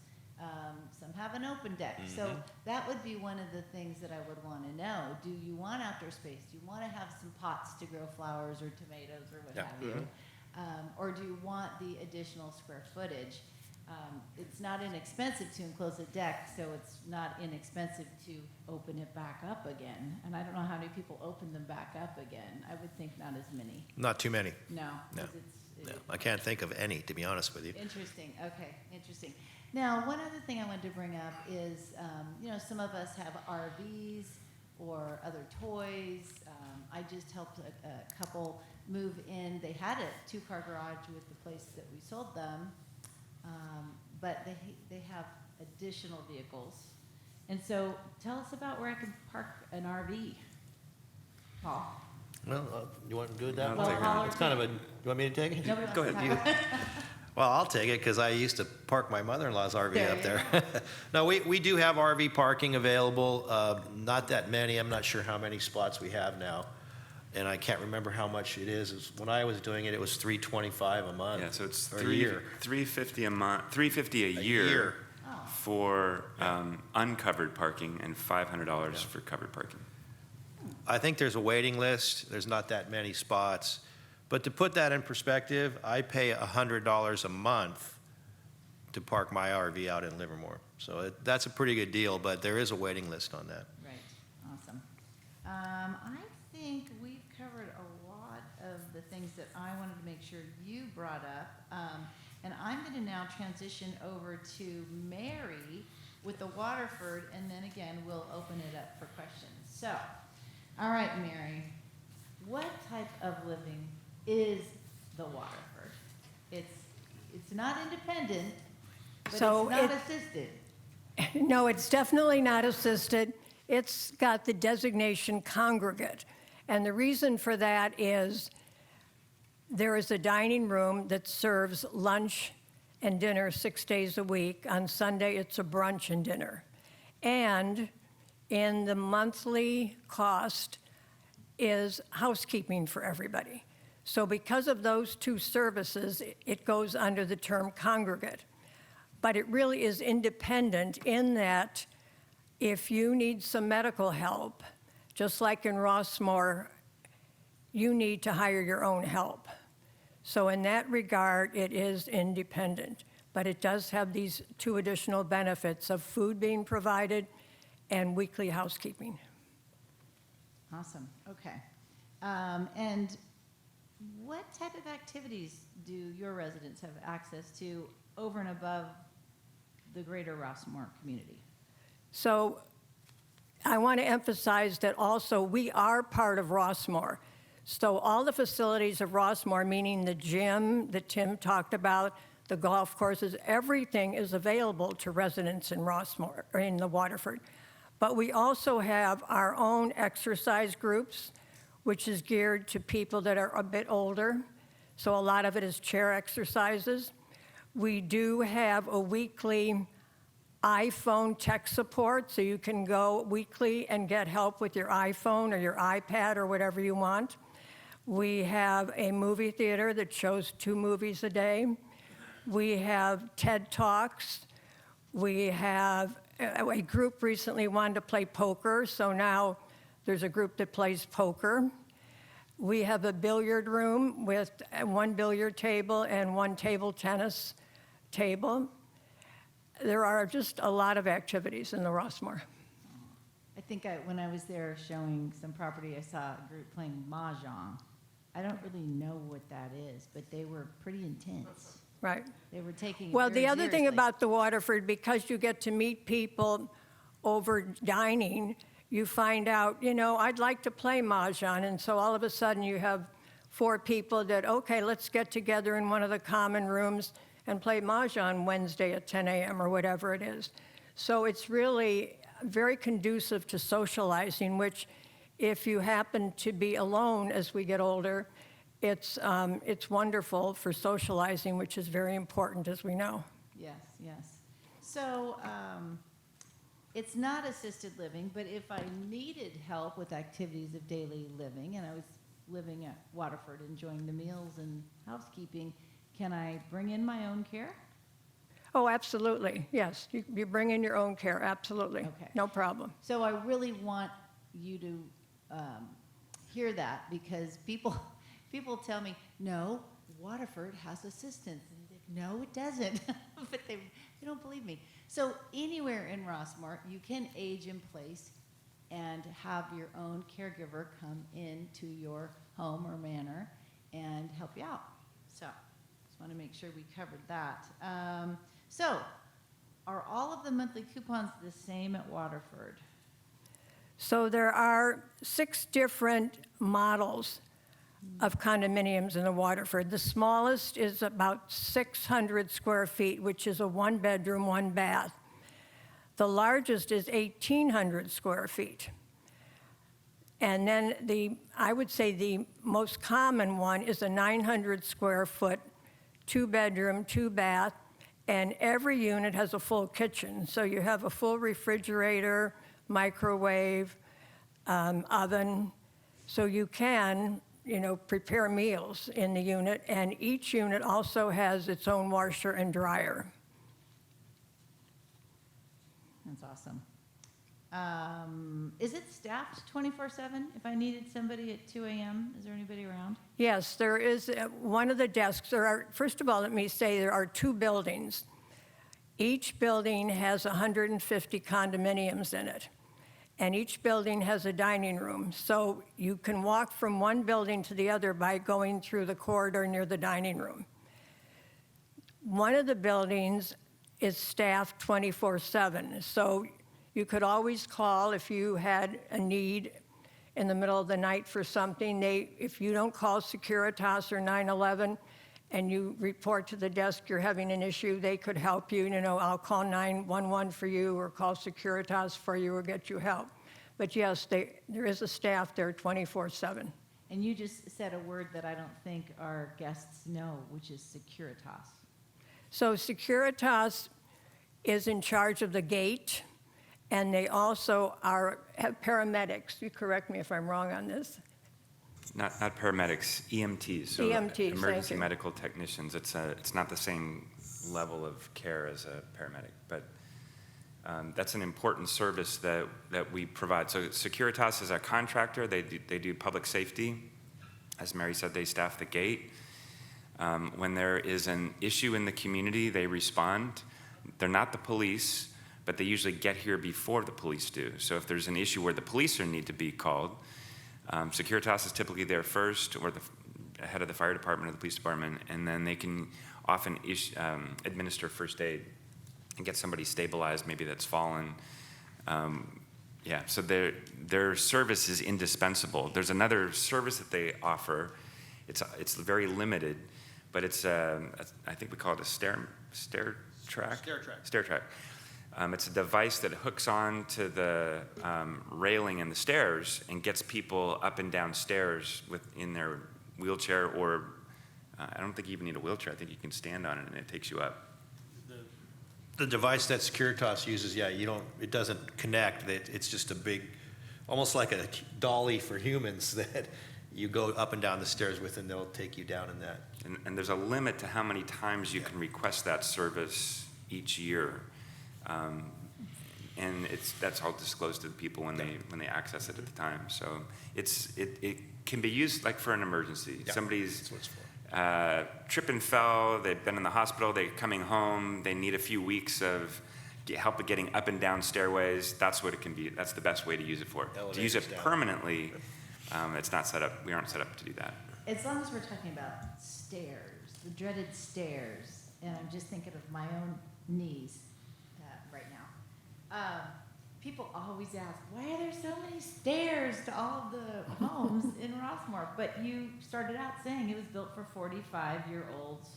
Some have an open deck. So that would be one of the things that I would want to know. Do you want outdoor space? Do you want to have some pots to grow flowers or tomatoes or what have you? Or do you want the additional square footage? It's not inexpensive to enclose a deck, so it's not inexpensive to open it back up again. And I don't know how many people open them back up again. I would think not as many.
Not too many.
No.
No.
'Cause
No, I can't think of any, to be honest with you.
Interesting. Okay, interesting. Now, one other thing I wanted to bring up is, some of us have RVs or other toys. I just helped a couple move in. They had a 2-car garage with the place that we sold them, but they have additional vehicles. And so, tell us about where I can park an RV, Paul.
Well, you want to do it that
Well,
way?
I'll
It's kind of a, you want me to take it?
Nobody wants
Go
to
ahead.
talk.
Well, I'll take it because I used to park my mother-in-law's RV
There
up
you
there. No, we do have RV parking available, not that many. I'm not sure how many spots we have now. And I can't remember how much it is. When I was doing it, it was $325 a month.
Yeah, so it's
or a year.
$350 a month, $350 a year for uncovered parking and $500 for covered parking.
I think there's a waiting list. There's not that many spots. But to put that in perspective, I pay $100 a month to park my RV out in Livermore. So that's a pretty good deal, but there is a waiting list on that.
Right, awesome. I think we've covered a lot of the things that I wanted to make sure you brought up. And I'm going to now transition over to Mary with the Waterford, and then again, we'll open it up for questions. So, all right, Mary, what type of living is the Waterford? It's not independent, but
So
it's not assisted.
No, it's definitely not assisted. It's got the designation congregate. And the reason for that is there is a dining room that serves lunch and dinner 6 days a week. On Sunday, it's a brunch and dinner. And in the monthly cost is housekeeping for everybody. So because of those 2 services, it goes under the term congregate. But it really is independent in that if you need some medical help, just like in Rossmoor, you need to hire your own help. So in that regard, it is independent. but it does have these two additional benefits of food being provided and weekly housekeeping.
Awesome. Okay. And what type of activities do your residents have access to over and above the greater Rossmoor community?
So I want to emphasize that also we are part of Rossmoor. So all the facilities of Rossmoor, meaning the gym that Tim talked about, the golf courses, everything is available to residents in Rossmoor, or in the Waterford. But we also have our own exercise groups, which is geared to people that are a bit older. So a lot of it is chair exercises. We do have a weekly iPhone tech support, so you can go weekly and get help with your iPhone or your iPad or whatever you want. We have a movie theater that shows 2 movies a day. We have TED Talks. We have a group recently wanted to play poker, so now there's a group that plays poker. We have a billiard room with 1 billiard table and 1 table tennis table. There are just a lot of activities in the Rossmoor.
I think when I was there showing some property, I saw a group playing mahjong. I don't really know what that is, but they were pretty intense.
Right.
They were taking it
Well,
very
the other thing
seriously.
about the Waterford, because you get to meet people over dining, you find out, I'd like to play mahjong, and so all of a sudden you have 4 people that, okay, let's get together in one of the common rooms and play mahjong Wednesday at 10 a.m. or whatever it is. So it's really very conducive to socializing, which if you happen to be alone as we get older, it's wonderful for socializing, which is very important, as we know.
Yes, yes. So it's not assisted living, but if I needed help with activities of daily living, and I was living at Waterford, enjoying the meals and housekeeping, can I bring in my own care?
Oh, absolutely, yes. You bring in your own care, absolutely.
Okay.
No problem.
So I really want you to hear that, because people tell me, no, Waterford has assistants. And I'm like, no, it doesn't. But they don't believe me. So anywhere in Rossmoor, you can age in place and have your own caregiver come into your home or manor and help you out. So just want to make sure we covered that. So are all of the monthly coupons the same at Waterford?
So there are 6 different models of condominiums in the Waterford. The smallest is about 600 square feet, which is a 1-bedroom, 1-bath. The largest is 1,800 square feet. And then I would say the most common one is a 900 square foot, 2-bedroom, 2-bath, and every unit has a full kitchen. So you have a full refrigerator, microwave, oven, so you can, prepare meals in the unit, and each unit also has its own washer and dryer.
That's awesome. Is it staffed 24/7? If I needed somebody at 2 a.m., is there anybody around?
Yes, there is one of the desks. First of all, let me say there are 2 buildings. Each building has 150 condominiums in it, and each building has a dining room. So you can walk from one building to the other by going through the corridor near the dining room. One of the buildings is staffed 24/7, so you could always call if you had a need in the middle of the night for something. If you don't call Securitas or 911 and you report to the desk you're having an issue, they could help you. I'll call 911 for you or call Securitas for you or get you help. But yes, there is a staff there 24/7.
And you just said a word that I don't think our guests know, which is Securitas.
So Securitas is in charge of the gate, and they also have paramedics. You correct me if I'm wrong on this.
Not paramedics, EMTs. So
EMTs, thank
emergency
you.
medical technicians. It's not the same level of care as a paramedic, but that's an important service that we provide. So Securitas is a contractor. They do public safety. As Mary said, they staff the gate. When there is an issue in the community, they respond. They're not the police, but they usually get here before the police do. So if there's an issue where the police need to be called, Securitas is typically there first, or the head of the fire department or the police department, and then they can often administer first aid and get somebody stabilized, maybe that's fallen. So their service is indispensable. There's another service that they offer. It's very limited, but it's I think we call it a stair track. Stair track. It's a device that hooks on to the railing and the stairs and gets people up and down stairs in their wheelchair, or I don't think you even need a wheelchair. I think you can stand on it and it takes you up.
The device that Securitas uses, it doesn't connect. It's just a big, almost like a dolly for humans that you go up and down the stairs with, and they'll take you down in that.
And there's a limit to how many times you can request that service each year. And that's all disclosed to the people when they access it at the time. So it can be used like for an emergency.
Yeah,
Somebody's
that's what it's for.
Trip and fell, they've been in the hospital, they're coming home, they need a few weeks of help with getting up and down stairways. That's what it can be. That's the best way to use it for. To use it permanently, it's not set up. We aren't set up to do that.
As long as we're talking about stairs, the dreaded stairs, and I'm just thinking of my own knees right now. People always ask, why are there so many stairs to all of the homes in Rossmoor? But you started out saying it was built for 45-year-olds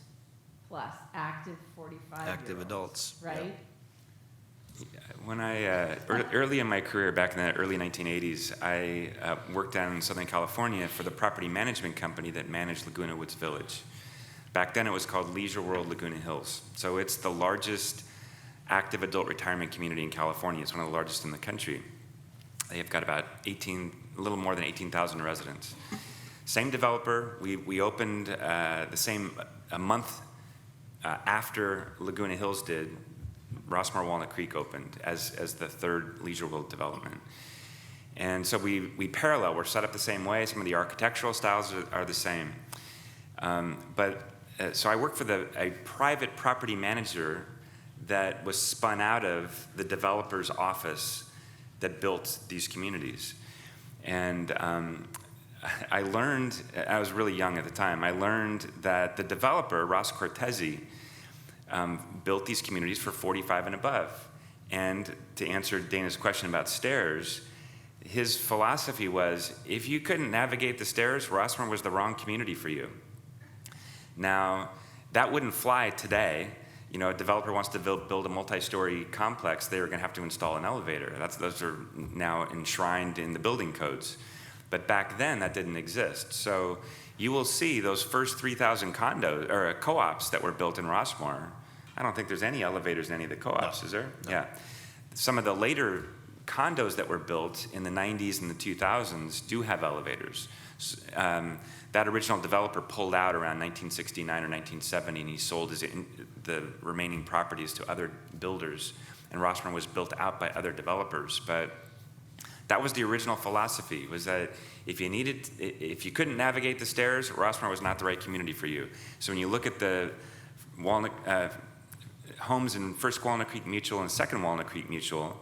plus, active 45-year-olds.
Active adults.
Right?
When I, early in my career, back in the early 1980s, I worked down in Southern California for the property management company that managed Laguna Woods Village. Back then it was called Leisure World Laguna Hills. So it's the largest active adult retirement community in California. It's one of the largest in the country. They have got about a little more than 18,000 residents. Same developer. We opened a month after Laguna Hills did. Rossmoor Walnut Creek opened as the third Leisure World development. And so we parallel. We're set up the same way. Some of the architectural styles are the same. So I worked for a private property manager that was spun out of the developer's office that built these communities. And I learned, I was really young at the time, I learned that the developer, Ross Cortese, built these communities for 45 and above. And to answer Dana's question about stairs, his philosophy was, if you couldn't navigate the stairs, Rossmoor was the wrong community for you. Now, that wouldn't fly today. A developer wants to build a multi-story complex, they're going to have to install an elevator. Those are now enshrined in the building codes. But back then, that didn't exist. So you will see those first 3,000 condos or co-ops that were built in Rossmoor. I don't think there's any elevators in any of the co-ops, is there? No. Yeah. Some of the later condos that were built in the 90s and the 2000s do have elevators. That original developer pulled out around 1969 or 1970, and he sold the remaining properties to other builders, and Rossmoor was built out by other developers. But that was the original philosophy, was that if you couldn't navigate the stairs, Rossmoor was not the right community for you. So when you look at the homes in First Walnut Creek Mutual and Second Walnut Creek Mutual,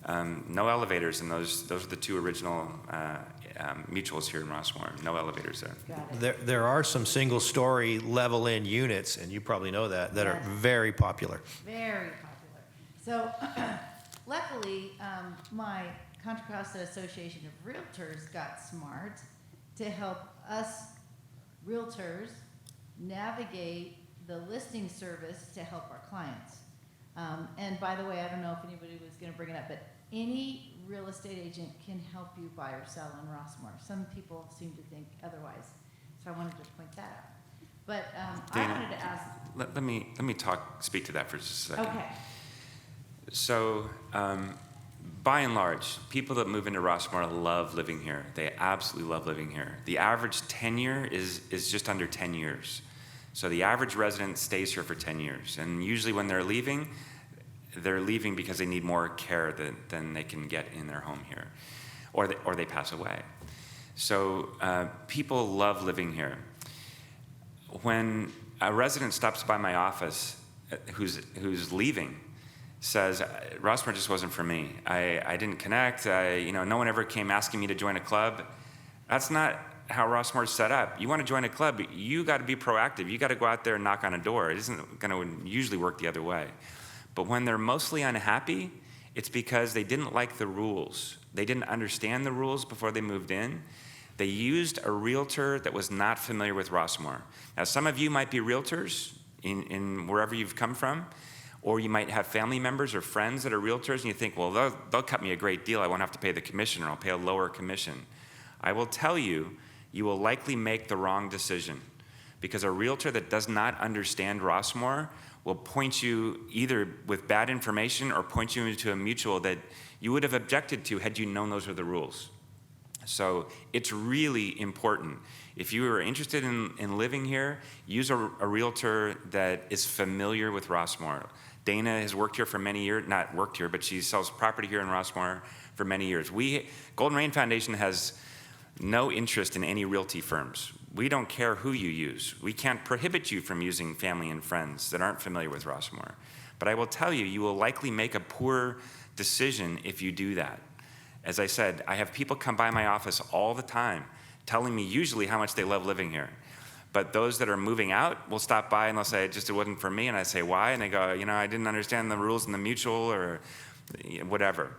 no elevators, and those are the two original mutuals here in Rossmoor. No elevators there.
Got it.
There are some single-story level-in units, and you probably know that are very popular.
Very popular. So luckily, my Contra Costa Association of Realtors got smart to help us realtors navigate the listing service to help our clients. And by the way, I don't know if anybody was going to bring it up, but any real estate agent can help you buy or sell in Rossmoor. Some people seem to think otherwise, so I wanted to point that out. But I wanted to ask.
Let me speak to that for just a second.
Okay.
So, by and large, people that move into Rossmoor love living here. They absolutely love living here. The average tenure is just under 10 years. So the average resident stays here for 10 years. And usually when they're leaving because they need more care than they can get in their home here. Or they pass away. So people love living here. when a resident stops by my office who's leaving, says, Rossmoor just wasn't for me. I didn't connect. No one ever came asking me to join a club. That's not how Rossmoor's set up. You want to join a club, you got to be proactive. You got to go out there and knock on a door. It isn't going to usually work the other way. But when they're mostly unhappy, it's because they didn't like the rules. They didn't understand the rules before they moved in. They used a realtor that was not familiar with Rossmoor. Now, some of you might be realtors in wherever you've come from, or you might have family members or friends that are realtors, and you think, well, they'll cut me a great deal. I won't have to pay the commission, or I'll pay a lower commission. I will tell you, you will likely make the wrong decision, because a realtor that does not understand Rossmoor will point you either with bad information or point you into a mutual that you would have objected to had you known those were the rules. So it's really important. If you are interested in living here, use a realtor that is familiar with Rossmoor. Dayna has worked here for many years, not worked here, but she sells property here in Rossmoor for many years. Golden Rain Foundation has no interest in any realty firms. We don't care who you use. We can't prohibit you from using family and friends that aren't familiar with Rossmoor. But I will tell you, you will likely make a poor decision if you do that. As I said, I have people come by my office all the time telling me usually how much they love living here. But those that are moving out will stop by and they'll say, it wasn't for me. And I say, why? And they go, I didn't understand the rules in the mutual or whatever.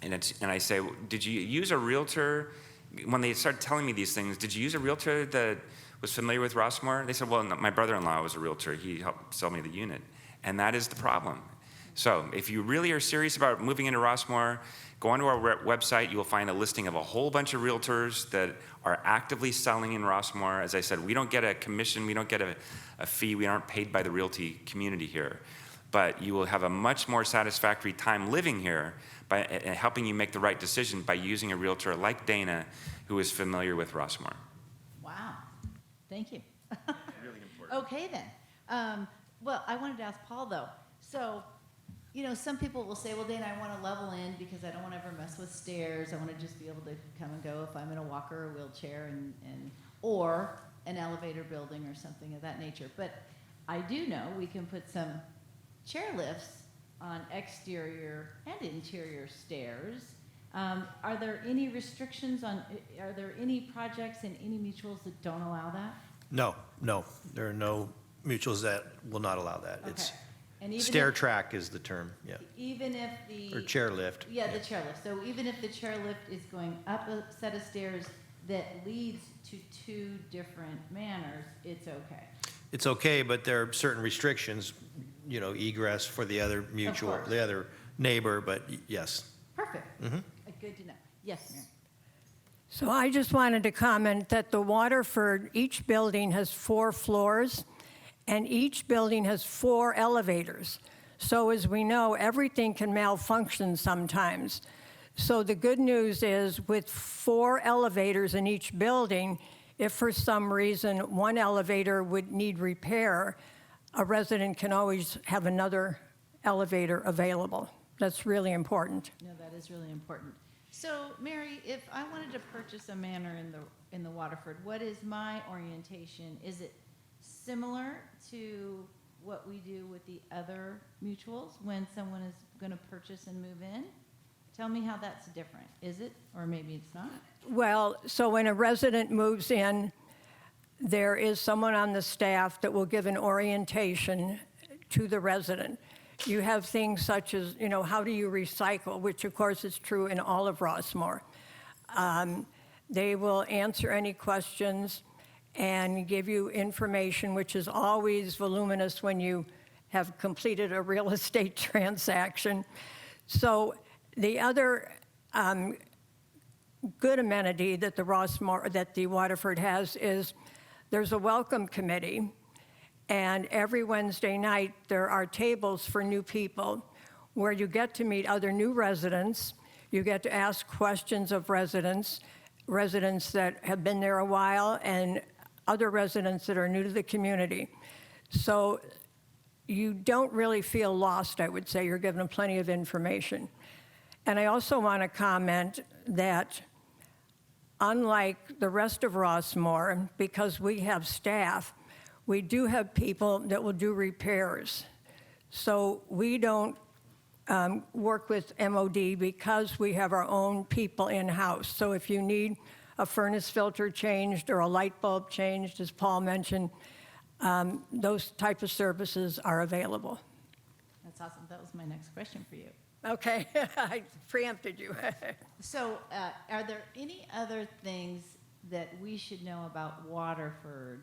And I say, did you use a realtor? When they started telling me these things, did you use a realtor that was familiar with Rossmoor? They said, well, no, my brother-in-law was a realtor. He helped sell me the unit. And that is the problem. So if you really are serious about moving into Rossmoor, go onto our website. You will find a listing of a whole bunch of realtors that are actively selling in Rossmoor. As I said, we don't get a commission. We don't get a fee. We aren't paid by the realty community here. But you will have a much more satisfactory time living here by helping you make the right decision by using a realtor like Dayna, who is familiar with Rossmoor.
Wow. Thank you.
Really important.
Okay, then. Well, I wanted to ask Paul, though. So, some people will say, well, Dayna, I want to level in because I don't want to ever mess with stairs. I want to just be able to come and go if I'm in a walker or wheelchair or an elevator building or something of that nature. But I do know we can put some chair lifts on exterior and interior stairs. Are there any restrictions are there any projects in any mutuals that don't allow that?
No. There are no mutuals that will not allow that.
Okay.
It's
And even
stair
if,
track is the term, yeah.
even if the...
Or chair lift.
Yeah, the chair lift. So even if the chair lift is going up a set of stairs that leads to two different manners, it's okay.
It's okay, but there are certain restrictions, egress for the other mutual,
course.
the other neighbor, but yes.
Perfect. Good to know. Yes, Mary.
So I just wanted to comment that the Waterford, each building has 4 floors, and each building has 4 elevators. So as we know, everything can malfunction sometimes. So the good news is with 4 elevators in each building, if for some reason one elevator would need repair, a resident can always have another elevator available. That's really important.
No, that is really important. So, Mary, if I wanted to purchase a manor in the Waterford, what is my orientation? Is it similar to what we do with the other mutuals when someone is going to purchase and move in? Tell me how that's different. Is it, or maybe it's not?
Well, so when a resident moves in, there is someone on the staff that will give an orientation to the resident. You have things such as, how do you recycle, which of course is true in all of Rossmoor. They will answer any questions and give you information, which is always voluminous when you have completed a real estate transaction. So the other good amenity that the Waterford has is there's a welcome committee, and every Wednesday night there are tables for new people where you get to meet other new residents, you get to ask questions of residents that have been there a while, and other residents that are new to the community. So you don't really feel lost, I would say. You're given plenty of information. And I also want to comment that unlike the rest of Rossmoor, because we have staff, We do have people that will do repairs. So we don't work with MOD because we have our own people in-house. So if you need a furnace filter changed or a light bulb changed, as Paul mentioned, those type of services are available.
That's awesome. That was my next question for you.
Okay, I preempted you.
So, are there any other things that we should know about Waterford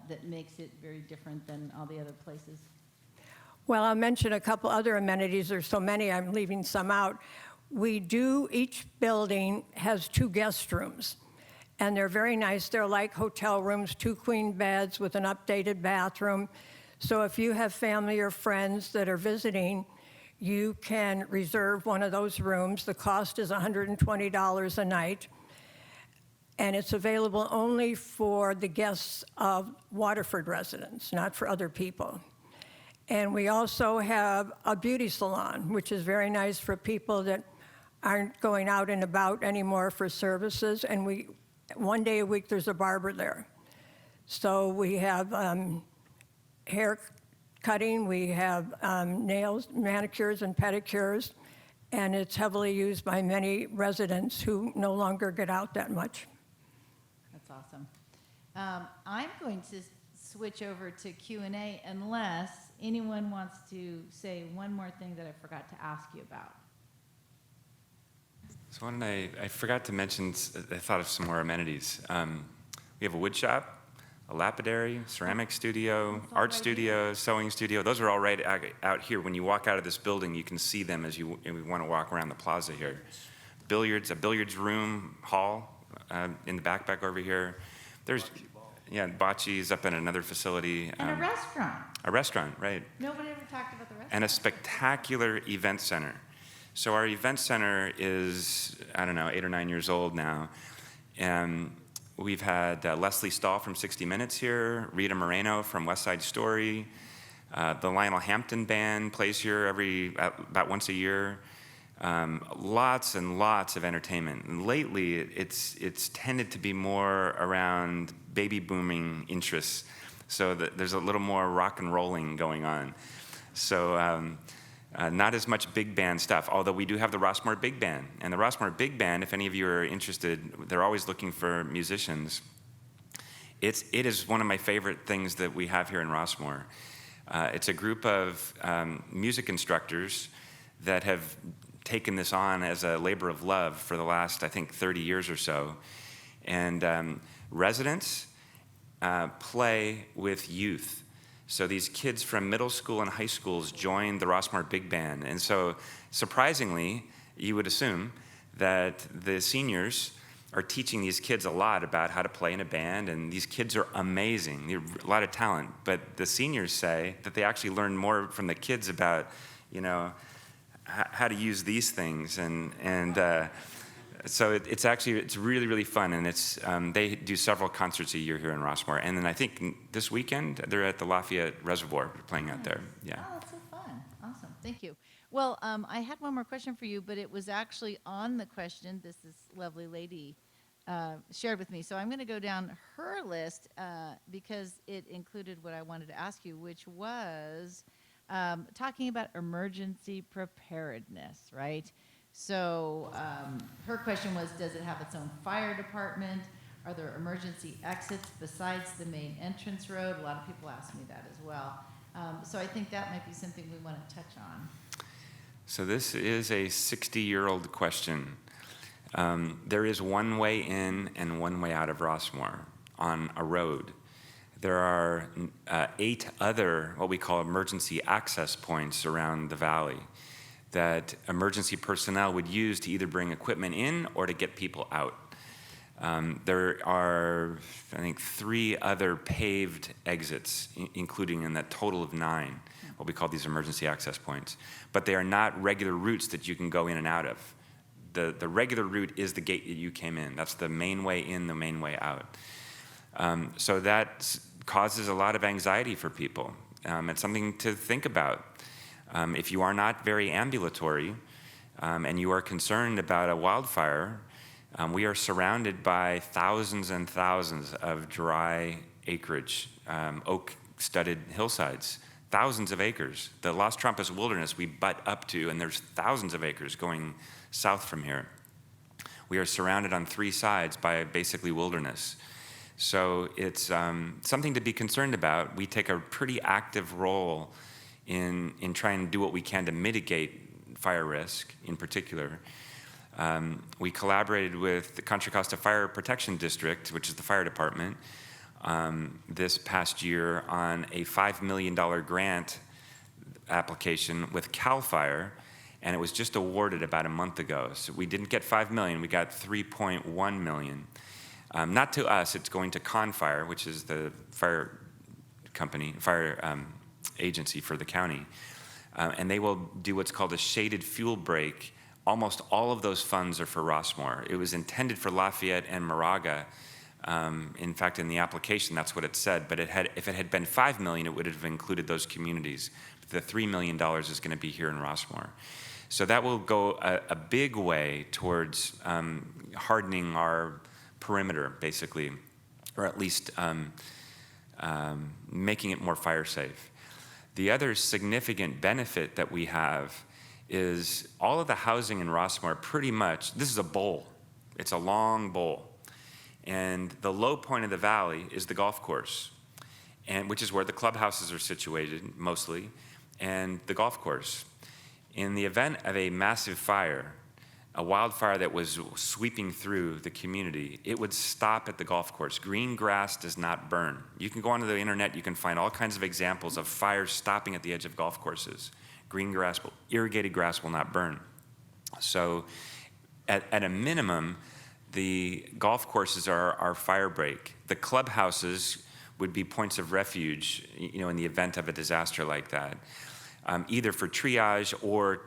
that makes it very different than all the other places?
Well, I'll mention a couple other amenities. There's so many, I'm leaving some out. Each building has 2 guest rooms, and they're very nice. They're like hotel rooms, 2 queen beds with an updated bathroom. So if you have family or friends that are visiting, you can reserve one of those rooms. The cost is $120 a night, and it's available only for the guests of Waterford residents, not for other people. And we also have a beauty salon, which is very nice for people that aren't going out and about anymore for services. And one day a week, there's a barber there. So we have hair cutting, we have nails, manicures and pedicures, and it's heavily used by many residents who no longer get out that much.
That's awesome. I'm going to switch over to Q&A unless anyone wants to say one more thing that I forgot to ask you about.
So I forgot to mention, I thought of some more amenities. We have a wood shop, a lapidary, ceramic studio, art studio, sewing studio. Those are all right out here. When you walk out of this building, you can see them as you want to walk around the plaza here. A billiards room, hall in the back over here. There's, bocce's up in another facility.
And a restaurant.
A restaurant, right.
Nobody ever talked about the restaurant.
And a spectacular event center. So our event center is, 8 or 9 years old now. And we've had Leslie Stahl from 60 Minutes here, Rita Moreno from West Side Story. The Lionel Hampton Band plays here about once a year. Lots and lots of entertainment. And lately, it's tended to be more around baby booming interests. So there's a little more rock and rolling going on. So not as much big band stuff, although we do have the Rossmoor Big Band. And the Rossmoor Big Band, if any of you are interested, they're always looking for musicians. It is one of my favorite things that we have here in Rossmoor. It's a group of music instructors that have taken this on as a labor of love for the last, 30 years or so. And residents play with youth. So these kids from middle school and high schools joined the Rossmoor Big Band. And so surprisingly, you would assume that the seniors are teaching these kids a lot about how to play in a band, and these kids are amazing. They have a lot of talent, but the seniors say that they actually learn more from the kids about, how to use these things, so it's really, really fun, and they do several concerts a year here in Rossmoor. And then I think this weekend they're at the Lafayette Reservoir playing out there. Yeah.
Oh, that's so fun. Awesome. Thank you. Well, I had one more question for you, but it was actually on the question this lovely lady shared with me. So I'm going to go down her list because it included what I wanted to ask you, which was talking about emergency preparedness, right? So her question was, does it have its own fire department? Are there emergency exits besides the main entrance road? A lot of people ask me that as well. So I think that might be something we want to touch on.
So this is a 60-year-old question. There is one way in and one way out of Rossmoor on a road. There are 8 other, what we call emergency access points around the valley that emergency personnel would use to either bring equipment in or to get people out. There are, 3 other paved exits, including in that total of 9, what we call these emergency access points. But they are not regular routes that you can go in and out of. The regular route is the gate that you came in. That's the main way in, the main way out. So that causes a lot of anxiety for people. It's something to think about. If you are not very ambulatory and you are concerned about a wildfire, we are surrounded by thousands and thousands of dry acreage, oak-studded hillsides, thousands of acres. The Las Trampas Wilderness we butt up to, and there's thousands of acres going south from here. We are surrounded on 3 sides by basically wilderness. So it's something to be concerned about. We take a pretty active role in trying to do what we can to mitigate fire risk in particular. We collaborated with the Contra Costa Fire Protection District, which is the fire department, this past year on a $5 million grant application with CAL FIRE, and it was just awarded about a month ago. So we didn't get $5 million, we got $3.1 million. Not to us, it's going to CONFIRE, which is the fire company, fire agency for the county. And they will do what's called a shaded fuel break. Almost all of those funds are for Rossmoor. It was intended for Lafayette and Moraga. In fact, in the application, that's what it said. But if it had been $5 million, it would have included those communities. The $3 million is going to be here in Rossmoor. So that will go a big way towards hardening our perimeter, basically, or at least making it more fire safe. The other significant benefit that we have is all of the housing in Rossmoor pretty much, this is a bowl. It's a long bowl. And the low point of the valley is the golf course, and which is where the clubhouses are situated mostly, and the golf course. In the event of a massive fire, a wildfire that was sweeping through the community, it would stop at the golf course. Green grass does not burn. You can go onto the internet, you can find all kinds of examples of fires stopping at the edge of golf courses. Green grass, irrigated grass will not burn. So at a minimum, the golf courses are our fire break. The clubhouses would be points of refuge, in the event of a disaster like that, either for triage or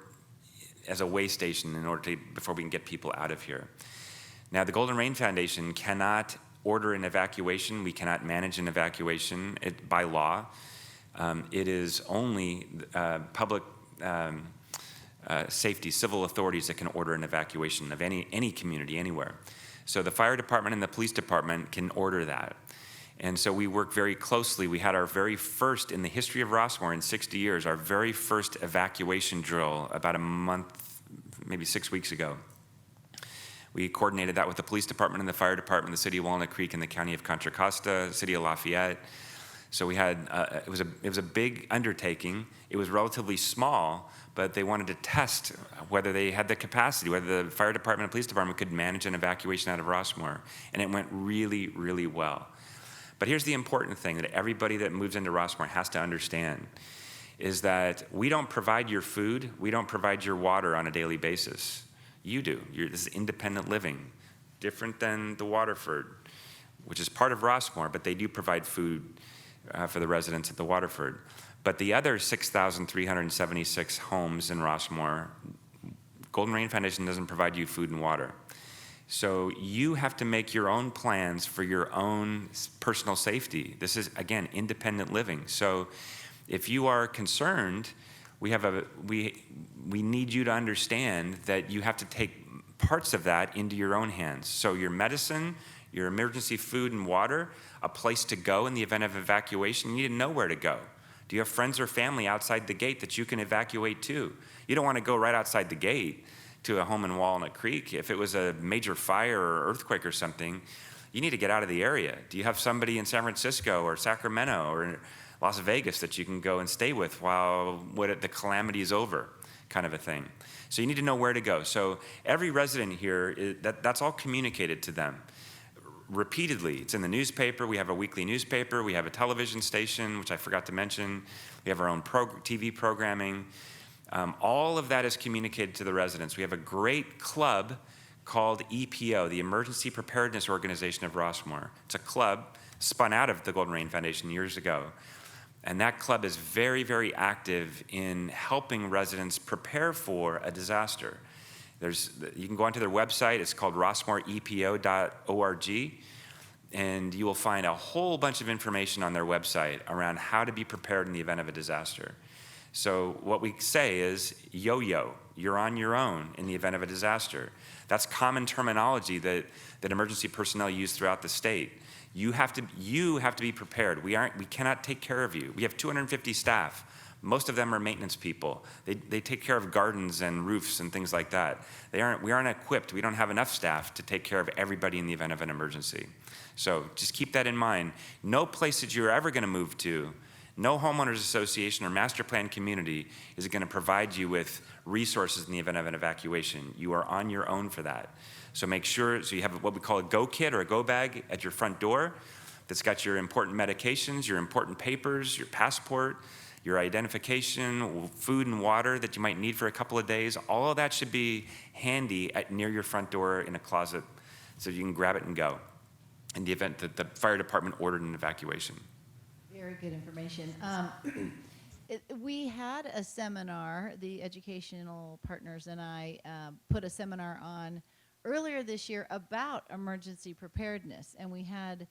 as a way station before we can get people out of here. Now, the Golden Rain Foundation cannot order an evacuation. We cannot manage an evacuation by law. It is only public safety, civil authorities that can order an evacuation of any community anywhere. So the fire department and the police department can order that. And so we work very closely. We had our very first, in the history of Rossmoor in 60 years, our very first evacuation drill about a month, maybe 6 weeks ago. We coordinated that with the police department and the fire department, the city of Walnut Creek and the county of Contra Costa, the city of Lafayette. So we had, it was a big undertaking. It was relatively small, but they wanted to test whether they had the capacity, whether the fire department and police department could manage an evacuation out of Rossmoor. And it went really, really well. But here's the important thing that everybody that moves into Rossmoor has to understand, is that we don't provide your food, we don't provide your water on a daily basis. You do. This is independent living, different than the Waterford, which is part of Rossmoor, but they do provide food for the residents at the Waterford. But the other 6,376 homes in Rossmoor, Golden Rain Foundation doesn't provide you food and water. So you have to make your own plans for your own personal safety. This is, again, independent living. So if you are concerned, we need you to understand that you have to take parts of that into your own hands. So your medicine, your emergency food and water, a place to go in the event of evacuation, you need to know where to go. Do you have friends or family outside the gate that you can evacuate to? You don't want to go right outside the gate to a home in Walnut Creek. If it was a major fire or earthquake or something, you need to get out of the area. Do you have somebody in San Francisco or Sacramento or Las Vegas that you can go and stay with while the calamity is over, kind of a thing? So you need to know where to go. So every resident here, that's all communicated to them repeatedly. It's in the newspaper. We have a weekly newspaper. We have a television station, which I forgot to mention. We have our own TV programming. All of that is communicated to the residents. We have a great club called EPO, the Emergency Preparedness Organization of Rossmoor. It's a club spun out of the Golden Rain Foundation years ago. And that club is very, very active in helping residents prepare for a disaster. You can go onto their website. It's called rossmoorepo.org. And you will find a whole bunch of information on their website around how to be prepared in the event of a disaster. So what we say is, yo-yo, you're on your own in the event of a disaster. That's common terminology that emergency personnel use throughout the state. You have to be prepared. We cannot take care of you. We have 250 staff. Most of them are maintenance people. They take care of gardens and roofs and things like that. We aren't equipped. We don't have enough staff to take care of everybody in the event of an emergency. So just keep that in mind. No place that you're ever going to move to, no homeowners association or master plan community is going to provide you with resources in the event of an evacuation. You are on your own for that. So make sure, so you have what we call a go kit or a go bag at your front door that's got your important medications, your important papers, your passport, your identification, food and water that you might need for a couple of days. All of that should be handy near your front door in a closet so you can grab it and go in the event that the fire department ordered an evacuation.
Very good information. We had a seminar, the educational partners and I put a seminar on earlier this year about emergency preparedness, and we had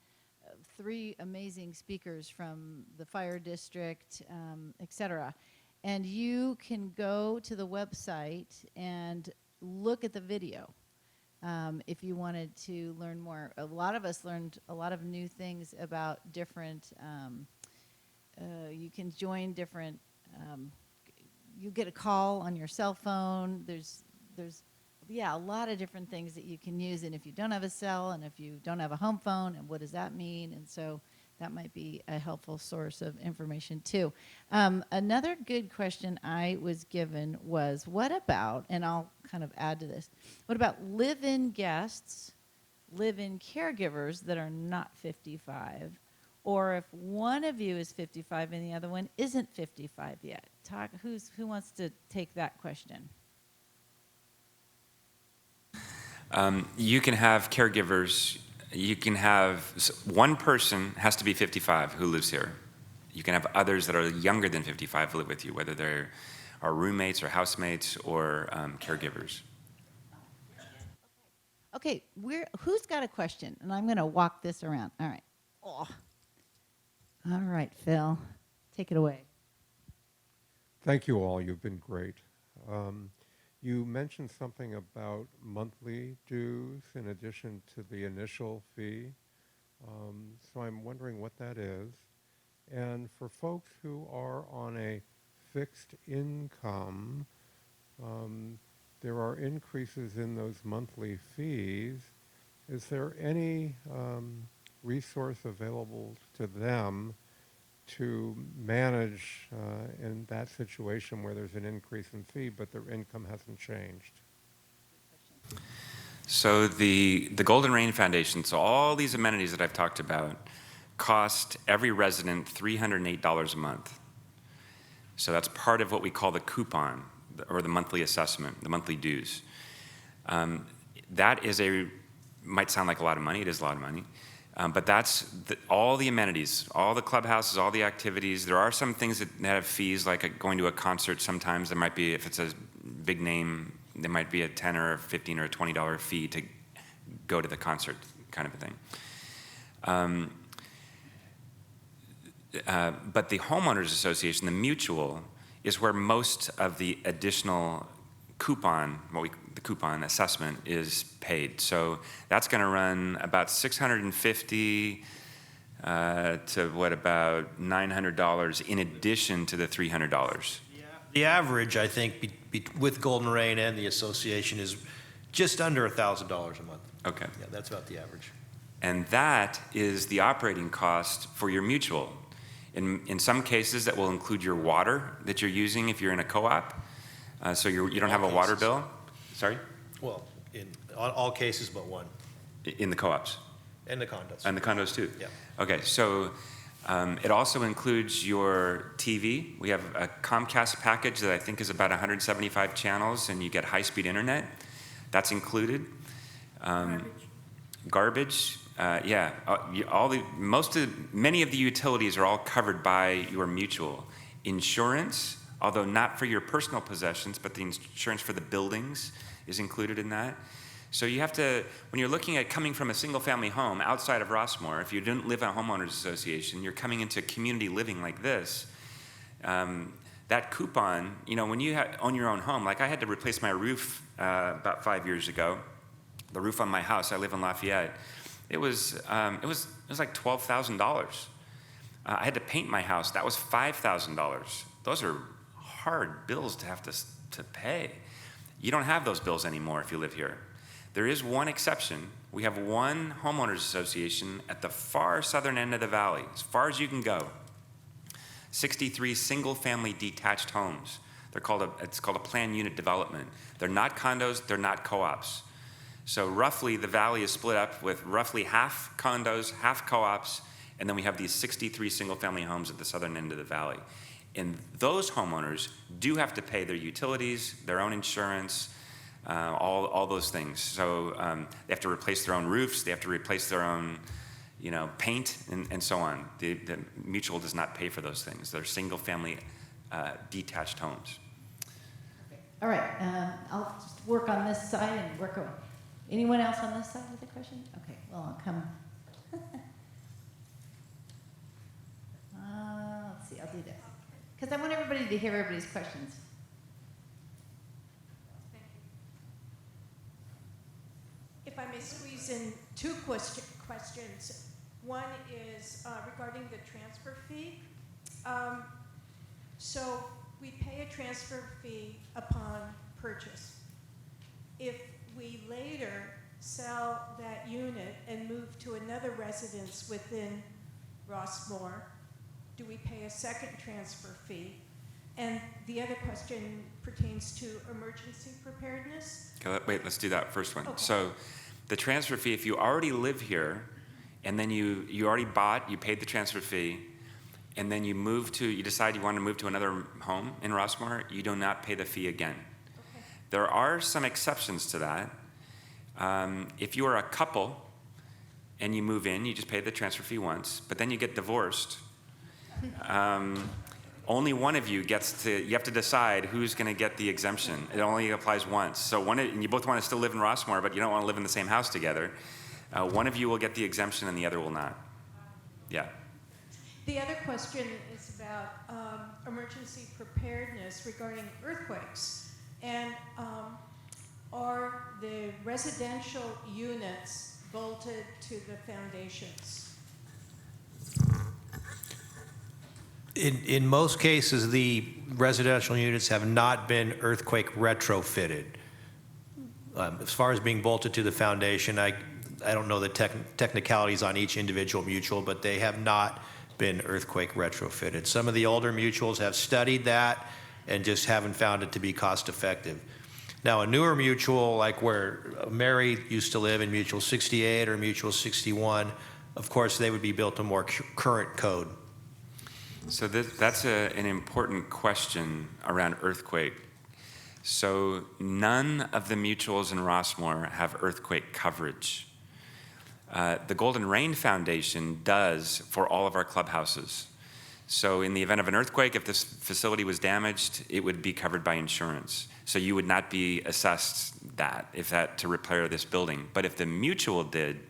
3 amazing speakers from the fire district, et cetera. And you can go to the website and look at the video if you wanted to learn more. A lot of us learned a lot of new things about different, you can join different, you get a call on your cell phone. There's a lot of different things that you can use. And if you don't have a cell, and if you don't have a home phone, and what does that mean? And so that might be a helpful source of information too. Another good question I was given was, what about, and I'll kind of add to this, what about live-in guests, live-in caregivers that are not 55? Or if one of you is 55 and the other one isn't 55 yet? Who wants to take that question?
You can have caregivers. You can have one person has to be 55 who lives here. You can have others that are younger than 55 who live with you, whether they're our roommates or housemates or caregivers.
Okay, who's got a question? And I'm going to walk this around. All right. Oh. All right, Phil, take it away.
Thank you all. You've been great. You mentioned something about monthly dues in addition to the initial fee. So I'm wondering what that is. And for folks who are on a fixed income, there are increases in those monthly fees. Is there any resource available to them to manage in that situation where there's an increase in fee, but their income hasn't changed?
So the Golden Rain Foundation, so all these amenities that I've talked about, cost every resident $308 a month. So that's part of what we call the coupon, or the monthly assessment, the monthly dues. That is might sound like a lot of money. It is a lot of money. But that's all the amenities, all the clubhouses, all the activities. There are some things that have fees, like going to a concert sometimes. There might be, if it's a big name, there might be a $10 or $15 or $20 fee to go to the concert, kind of a thing. But the homeowners association, the mutual, is where most of the additional coupon, the coupon assessment, is paid. So that's going to run about $650 to about $900 in addition to the $300.
The average, I think, with Golden Rain and the association is just under $1,000 a month.
Okay.
Yeah, that's about the average.
And that is the operating cost for your mutual. In some cases, that will include your water that you're using if you're in a co-op. So you don't have a water bill? Sorry?
Well, in all cases but one.
In the co-ops?
And the condos.
And the condos too?
Yeah.
Okay, so it also includes your TV. We have a Comcast package that I think is about 175 channels, and you get high-speed internet. That's included. Garbage. Yeah, many of the utilities are all covered by your mutual. Insurance, although not for your personal possessions, but the insurance for the buildings is included in that. So you have to, when you're looking at coming from a single-family home outside of Rossmoor, if you didn't live in a homeowners association, you're coming into community living like this. That coupon, when you own your own home, like I had to replace my roof about 5 years ago, the roof on my house. I live in Lafayette. It was like $12,000. I had to paint my house. That was $5,000. Those are hard bills to have to pay. You don't have those bills anymore if you live here. There is one exception. We have one homeowners association at the far southern end of the valley, as far as you can go. 63 single-family detached homes. It's called a planned unit development. They're not condos, they're not co-ops. So roughly the valley is split up with roughly half condos, half co-ops, and then we have these 63 single-family homes at the southern end of the valley. And those homeowners do have to pay their utilities, their own insurance, all those things. So they have to replace their own roofs, they have to replace their own paint, and so on. The mutual does not pay for those things. They're single-family detached homes.
All right, I'll just work on this side and work over. Anyone else on this side with a question? Okay, well, I'll come. Let's see, I'll do this. Because I want everybody to hear everybody's questions.
If I may squeeze in two questions. One is regarding the transfer fee. So we pay a transfer fee upon purchase. If we later sell that unit and move to another residence within Rossmoor, do we pay a second transfer fee? And the other question pertains to emergency preparedness.
Okay, wait, let's do that first one.
Okay.
So the transfer fee, if you already live here, and then you already bought, you paid the transfer fee, and then you decide you want to move to another home in Rossmoor, you do not pay the fee again.
Okay.
There are some exceptions to that. If you are a couple and you move in, you just pay the transfer fee once, but then you get divorced. Only one of you you have to decide who's going to get the exemption. It only applies once. So and you both want to still live in Rossmoor, but you don't want to live in the same house together. One of you will get the exemption and the other will not. Yeah.
The other question is about emergency preparedness regarding earthquakes. And are the residential units bolted to the foundations?
In most cases, the residential units have not been earthquake retrofitted. As far as being bolted to the foundation, I don't know the technicalities on each individual mutual, but they have not been earthquake retrofitted. Some of the older mutuals have studied that and just haven't found it to be cost effective. Now, a newer mutual, like where Mary used to live in Mutual 68 or Mutual 61, of course, they would be built to more current code.
So that's an important question around earthquake. So none of the mutuals in Rossmoor have earthquake coverage. The Golden Rain Foundation does for all of our clubhouses. So in the event of an earthquake, if this facility was damaged, it would be covered by insurance. So you would not be assessed to repair this building. But if the mutual did,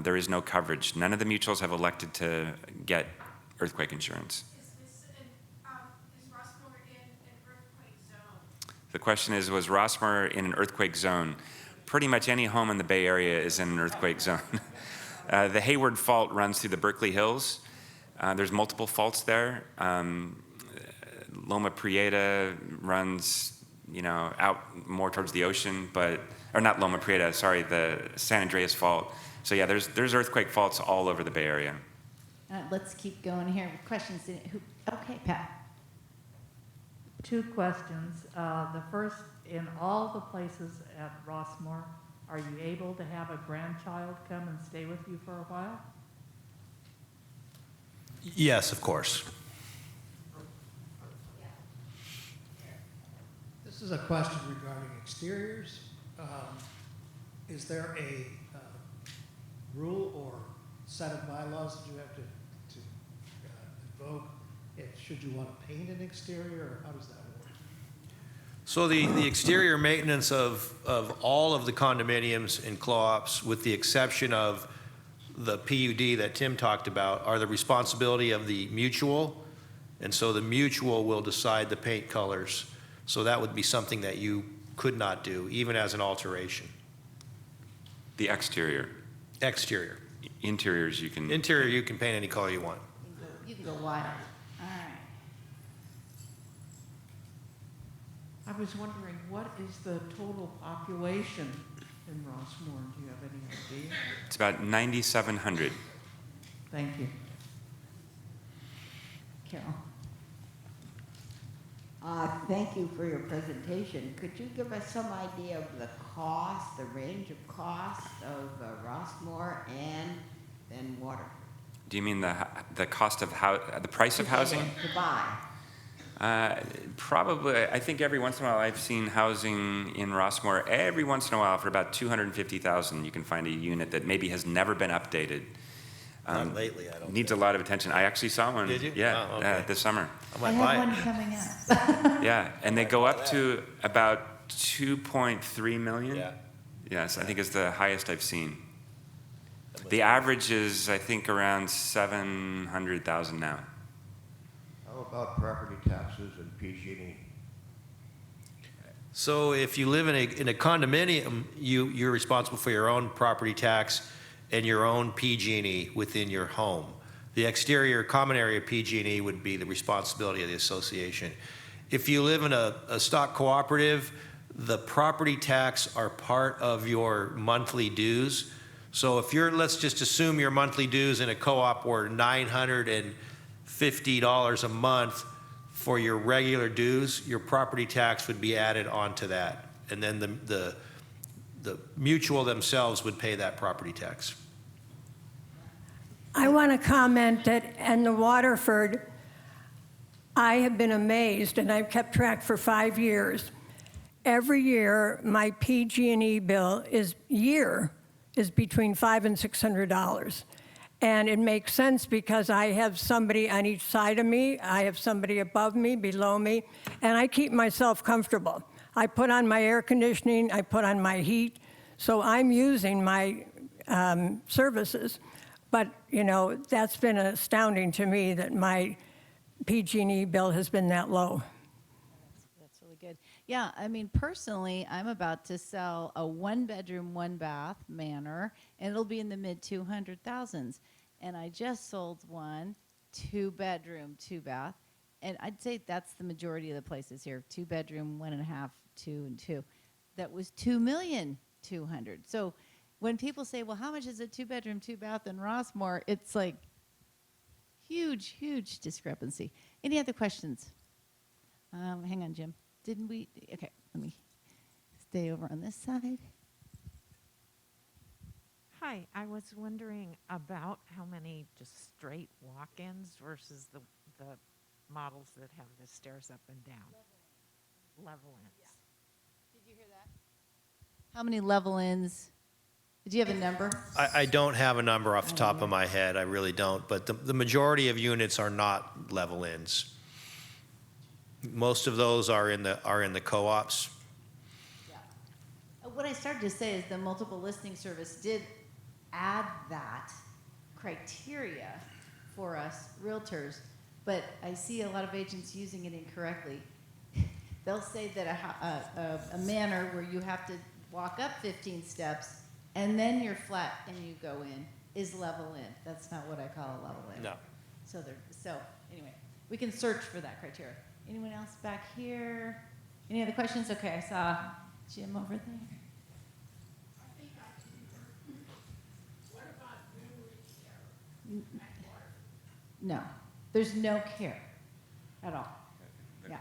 there is no coverage. None of the mutuals have elected to get earthquake insurance.
Is Rossmoor in an earthquake zone?
The question is, was Rossmoor in an earthquake zone? Pretty much any home in the Bay Area is in an earthquake zone. The Hayward Fault runs through the Berkeley Hills. There's multiple faults there. Loma Prieta runs, out more towards the ocean, or not Loma Prieta, sorry, the San Andreas Fault. So yeah, there's earthquake faults all over the Bay Area.
Let's keep going here with questions. Okay, Pat.
Two questions. The first, in all the places at Rossmoor, are you able to have a grandchild come and stay with you for a while?
Yes, of course.
This is a question regarding exteriors. Is there a rule or set of bylaws that you have to invoke should you want to paint an exterior, or how does that work?
So the exterior maintenance of all of the condominiums and co-ops, with the exception of the PUD that Tim talked about, are the responsibility of the mutual, and so the mutual will decide the paint colors. So that would be something that you could not do, even as an alteration.
The exterior.
Exterior.
Interiors, you can.
Interior, you can paint any color you want.
You can go wild. All right.
I was wondering, what is the total population in Rossmoor? Do you have any idea?
It's about 9,700.
Thank you.
Carol.
Thank you for your presentation. Could you give us some idea of the cost, the range of cost of Rossmoor and then Waterford?
Do you mean the cost of the price of housing?
To buy.
Probably. I think every once in a while I've seen housing in Rossmoor. Every once in a while, for about $250,000, you can find a unit that maybe has never been updated.
Not lately, I don't
Needs
think.
a lot of attention. I actually saw one.
Did you?
Yeah,
Oh, okay.
this summer.
I
I
might
have
buy
one
it.
coming up.
Yeah, and they go up to about 2.3 million.
Yeah.
Yes, I think it's the highest I've seen. The average is, I think, around 700,000 now.
How about property taxes and PG&E?
So if you live in a condominium, you're responsible for your own property tax and your own PG&E within your home. The exterior common area PG&E would be the responsibility of the association. If you live in a stock cooperative, the property tax are part of your monthly dues. So if let's just assume your monthly dues in a co-op were $950 a month for your regular dues, your property tax would be added onto that. And then the mutual themselves would pay that property tax.
I want to comment that in the Waterford, I have been amazed, and I've kept track for 5 years. Every year, my PG&E bill is between $500 and $600. And it makes sense because I have somebody on each side of me, I have somebody above me, below me, and I keep myself comfortable. I put on my air conditioning, I put on my heat, so I'm using my services. But, that's been astounding to me that my PG&E bill has been that low.
That's really good. Yeah, I mean, personally, I'm about to sell a 1-bedroom, 1-bath manor, and it'll be in the mid-200,000s. And I just sold one 2-bedroom, 2-bath, and I'd say that's the majority of the places here, 2-bedroom, 1.5, 2 and 2. That was $2,200,000. So when people say, well, how much is a 2-bedroom, 2-bath in Rossmoor? It's like huge, huge discrepancy. Any other questions? Hang on, Jim. Didn't we? Okay, let me stay over on this side.
Hi, I was wondering about how many just straight walk-ins versus the models that have the stairs up and down. Level-ins.
Yeah. Did you hear that? How many level-ins? Did you have a number?
I don't have a number off the top of my head, I really don't, but the majority of units are not level-ins. Most of those are in the co-ops.
Yeah. What I started to say is the multiple listing service did add that criteria for us realtors, but I see a lot of agents using it incorrectly. They'll say that a manor where you have to walk up 15 steps and then you're flat and you go in is level in. That's not what I call a level in.
No.
So anyway, we can search for that criteria. Anyone else back here? Any other questions? Okay, I saw Jim over there.
What about memory care?
No, there's no care at all. Yeah.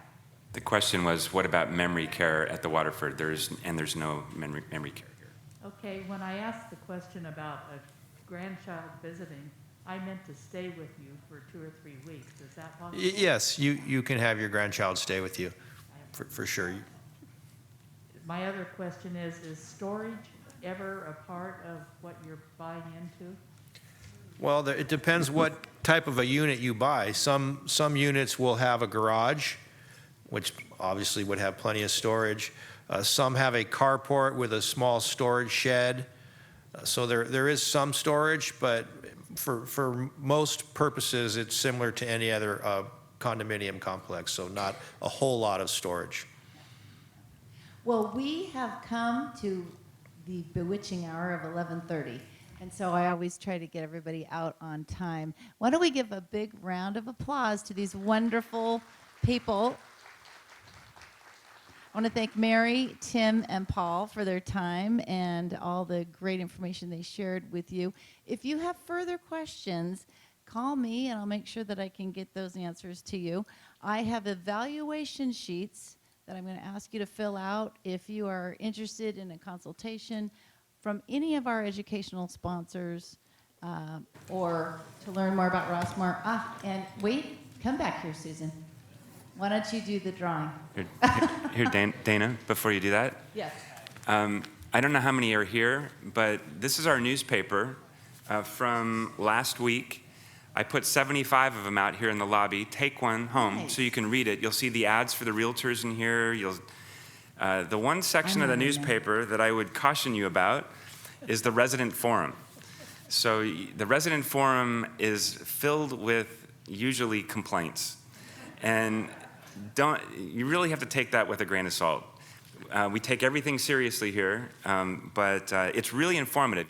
The question was, what about memory care at the Waterford? There's no memory care here.
Okay, when I asked the question about a grandchild visiting, I meant to stay with you for 2 or 3 weeks. Is that possible?
Yes, you can have your grandchild stay with you, for sure.
My other question is storage ever a part of what you're buying into?
Well, it depends what type of a unit you buy. Some units will have a garage, which obviously would have plenty of storage. Some have a carport with a small storage shed. So there is some storage, but for most purposes, it's similar to any other condominium complex, so not a whole lot of storage.
Well, we have come to the bewitching hour of 11:30, And so I always try to get everybody out on time. Why don't we give a big round of applause to these wonderful people? I want to thank Mary, Tim, and Paul for their time and all the great information they shared with you. If you have further questions, call me and I'll make sure that I can get those answers to you. I have evaluation sheets that I'm going to ask you to fill out if you are interested in a consultation from any of our educational sponsors or to learn more about Rossmoor. And wait, come back here, Susan. Why don't you do the drawing?
Here, Dayna, before you do that.
Yes.
I don't know how many are here, but this is our newspaper from last week. I put 75 of them out here in the lobby. Take one home so you can read it. You'll see the ads for the realtors in here. The one section of the newspaper that I would caution you about is the resident forum. So the resident forum is filled with usually complaints. And you really have to take that with a grain of salt. We take everything seriously here, but it's really informative.